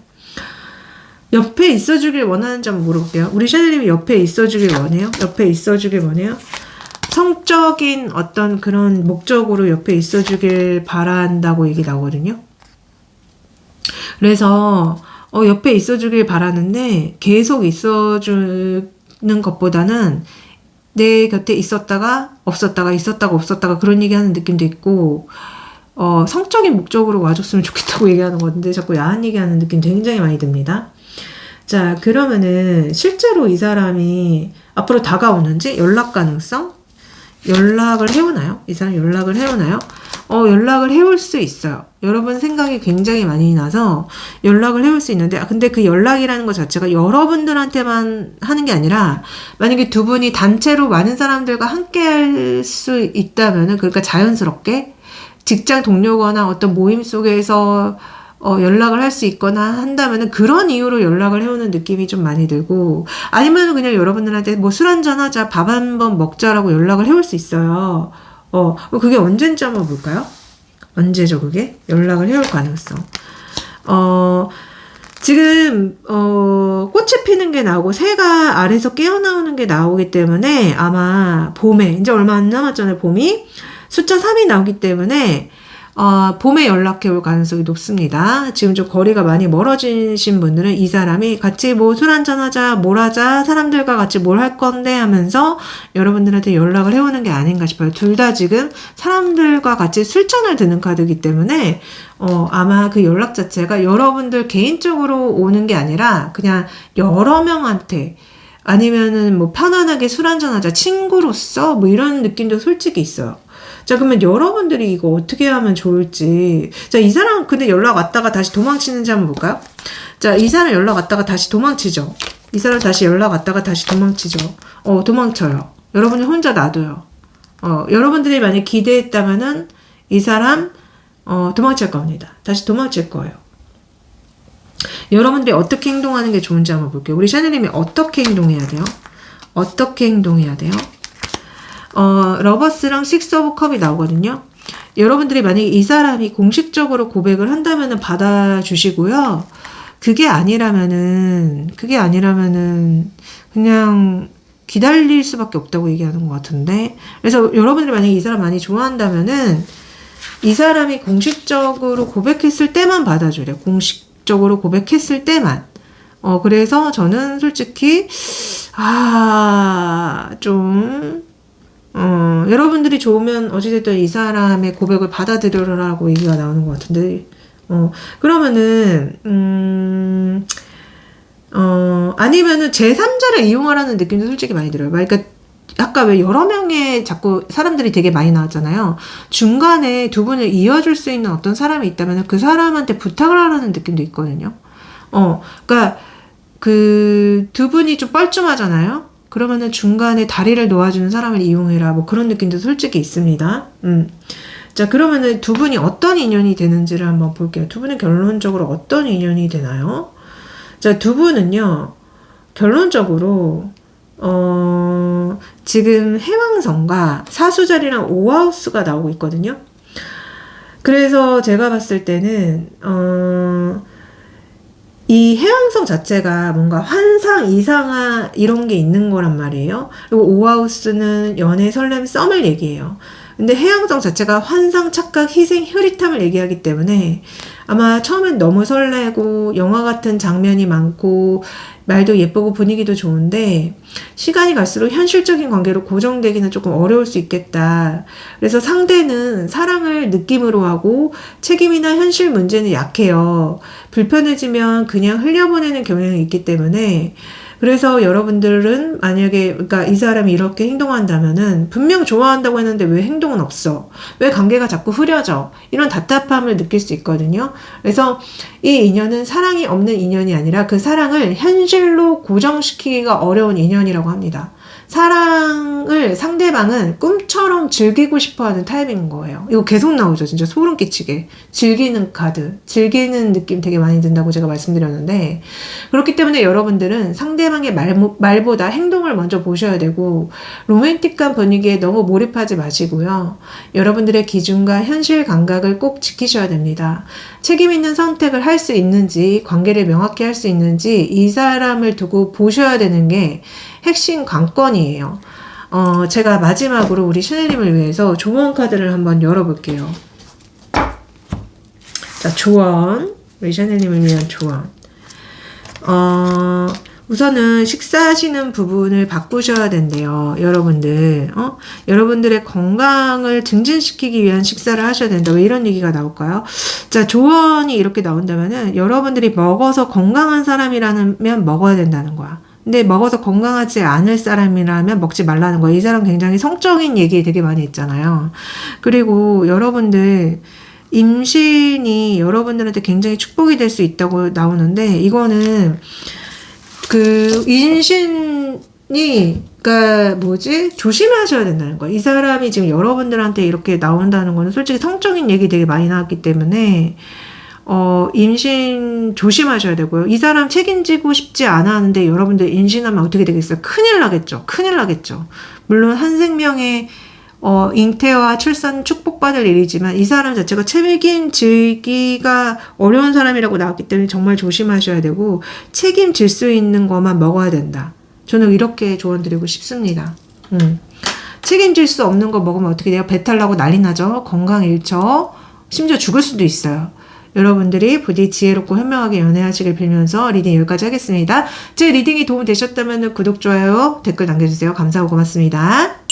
Speaker 1: 옆에 있어주길 원하는지 한번 물어볼게요. 우리 샤넬님이 옆에 있어주길 원해요? 옆에 있어주길 원해요? 성적인 어떤 그런 목적으로 옆에 있어주길 바란다고 얘기 나오거든요. 그래서 옆에 있어주길 바라는데 계속 있어주는 것보다는 내 곁에 있었다가 없었다가 있었다가 없었다가 그런 얘기하는 느낌도 있고 성적인 목적으로 와줬으면 좋겠다고 얘기하는 건데 자꾸 야한 얘기하는 느낌 굉장히 많이 듭니다. 자, 그러면은 실제로 이 사람이 앞으로 다가오는지 연락 가능성? 연락을 해오나요? 이 사람 연락을 해오나요? 연락을 해올 수 있어요. 여러분 생각이 굉장히 많이 나서 연락을 해올 수 있는데 근데 그 연락이라는 것 자체가 여러분들한테만 하는 게 아니라 만약에 두 분이 단체로 많은 사람들과 함께 할 수 있다면은 그러니까 자연스럽게 직장 동료거나 어떤 모임 속에서 연락을 할 수 있거나 한다면은 그런 이유로 연락을 해오는 느낌이 좀 많이 들고 아니면 그냥 여러분들한테 뭐 술 한잔 하자 밥 한번 먹자라고 연락을 해올 수 있어요. 그게 언젠지 한번 볼까요? 언제죠 그게? 연락을 해올 가능성. 지금 꽃이 피는 게 나오고 새가 알에서 깨어나오는 게 나오기 때문에 아마 봄에 이제 얼마 안 남았잖아요. 봄이 숫자 3이 나오기 때문에 봄에 연락해 올 가능성이 높습니다. 지금 좀 거리가 많이 멀어지신 분들은 이 사람이 같이 뭐 술 한잔 하자, 뭘 하자, 사람들과 같이 뭘 할 건데 하면서 여러분들한테 연락을 해오는 게 아닌가 싶어요. 둘 다 지금 사람들과 같이 술잔을 드는 카드이기 때문에 아마 그 연락 자체가 여러분들 개인적으로 오는 게 아니라 그냥 여러 명한테 아니면은 뭐 편안하게 술 한잔 하자, 친구로서 뭐 이런 느낌도 솔직히 있어요. 자, 그러면 여러분들이 이거 어떻게 하면 좋을지. 자, 이 사람 근데 연락 왔다가 다시 도망치는지 한번 볼까요? 자, 이 사람 연락 왔다가 다시 도망치죠. 이 사람 다시 연락 왔다가 다시 도망치죠. 도망쳐요. 여러분이 혼자 놔둬요. 여러분들이 만약 기대했다면은 이 사람 도망칠 겁니다. 다시 도망칠 거예요. 여러분들이 어떻게 행동하는 게 좋은지 한번 볼게요. 우리 샤넬님이 어떻게 행동해야 돼요? 어떻게 행동해야 돼요? 러버스랑 식스 오브 컵이 나오거든요. 여러분들이 만약에 이 사람이 공식적으로 고백을 한다면 받아주시고요. 그게 아니라면은 그냥 기다릴 수밖에 없다고 얘기하는 것 같은데. 그래서 여러분들이 만약에 이 사람 많이 좋아한다면은 이 사람이 공식적으로 고백했을 때만 받아주래. 공식적으로 고백했을 때만. 그래서 저는 솔직히 여러분들이 좋으면 어찌됐든 이 사람의 고백을 받아들여라라고 얘기가 나오는 것 같은데, 그러면은, 아니면은 제3자를 이용하라는 느낌도 솔직히 많이 들어요. 그러니까, 아까 왜 여러 명의 자꾸 사람들이 되게 많이 나왔잖아요. 중간에 두 분을 이어줄 수 있는 어떤 사람이 있다면 그 사람한테 부탁을 하라는 느낌도 있거든요. 그러니까, 그 두 분이 좀 뻘쭘하잖아요. 그러면은 중간에 다리를 놓아주는 사람을 이용해라. 뭐 그런 느낌도 솔직히 있습니다. 자, 그러면은 두 분이 어떤 인연이 되는지를 한번 볼게요. 두 분은 결론적으로 어떤 인연이 되나요? 자, 두 분은요, 결론적으로, 지금 해왕성과 사수자리랑 오하우스가 나오고 있거든요. 그래서 제가 봤을 때는, 이 해왕성 자체가 뭔가 환상, 이상화 이런 게 있는 거란 말이에요. 그리고 오하우스는 연애, 설렘, 썸을 얘기해요. 근데 해왕성 자체가 환상, 착각, 희생, 흐릿함을 얘기하기 때문에 아마 처음엔 너무 설레고 영화 같은 장면이 많고 말도 예쁘고 분위기도 좋은데 시간이 갈수록 현실적인 관계로 고정되기는 조금 어려울 수 있겠다. 그래서 상대는 사랑을 느낌으로 하고 책임이나 현실 문제는 약해요. 불편해지면 그냥 흘려보내는 경향이 있기 때문에 그래서 여러분들은 만약에 그러니까 이 사람이 이렇게 행동한다면은 분명 좋아한다고 했는데 왜 행동은 없어? 왜 관계가 자꾸 흐려져? 이런 답답함을 느낄 수 있거든요. 그래서 이 인연은 사랑이 없는 인연이 아니라 그 사랑을 현실로 고정시키기가 어려운 인연이라고 합니다. 사랑을 상대방은 꿈처럼 즐기고 싶어하는 타입인 거예요. 이거 계속 나오죠. 진짜 소름 끼치게. 즐기는 카드, 즐기는 느낌 되게 많이 든다고 제가 말씀드렸는데 그렇기 때문에 여러분들은 상대방의 말보다 행동을 먼저 보셔야 되고 로맨틱한 분위기에 너무 몰입하지 마시고요. 여러분들의 기준과 현실 감각을 꼭 지키셔야 됩니다. 책임 있는 선택을 할 수 있는지 관계를 명확히 할 수 있는지 이 사람을 두고 보셔야 되는 게 핵심 관건이에요. 제가 마지막으로 우리 샤넬님을 위해서 조언 카드를 한번 열어볼게요. 자, 조언. 우리 샤넬님을 위한 조언. 우선은 식사하시는 부분을 바꾸셔야 된대요. 여러분들. 여러분들의 건강을 증진시키기 위한 식사를 하셔야 된다. 왜 이런 얘기가 나올까요? 자, 조언이 이렇게 나온다면은 여러분들이 먹어서 건강한 사람이라면 먹어야 된다는 거야. 근데 먹어서 건강하지 않을 사람이라면 먹지 말라는 거예요. 이 사람 굉장히 성적인 얘기 되게 많이 했잖아요. 그리고 여러분들 임신이 여러분들한테 굉장히 축복이 될 수 있다고 나오는데 이거는 그 임신이 그러니까 조심하셔야 된다는 거예요. 이 사람이 지금 여러분들한테 이렇게 나온다는 거는 솔직히 성적인 얘기 되게 많이 나왔기 때문에 임신 조심하셔야 되고요. 이 사람 책임지고 싶지 않아 하는데 여러분들 임신하면 어떻게 되겠어요? 큰일 나겠죠. 물론 한 생명의 잉태와 출산 축복받을 일이지만 이 사람 자체가 책임지기가 어려운 사람이라고 나왔기 때문에 정말 조심하셔야 되고 책임질 수 있는 것만 먹어야 된다. 저는 이렇게 조언 드리고 싶습니다. 책임질 수 없는 거 먹으면 어떻게 돼요? 배탈 나고 난리 나죠. 건강 잃죠. 심지어 죽을 수도 있어요. 여러분들이 부디 지혜롭고 현명하게 연애하시길 빌면서 리딩 여기까지 하겠습니다. 제 리딩이 도움 되셨다면 구독, 좋아요, 댓글 남겨주세요. 감사하고 고맙습니다.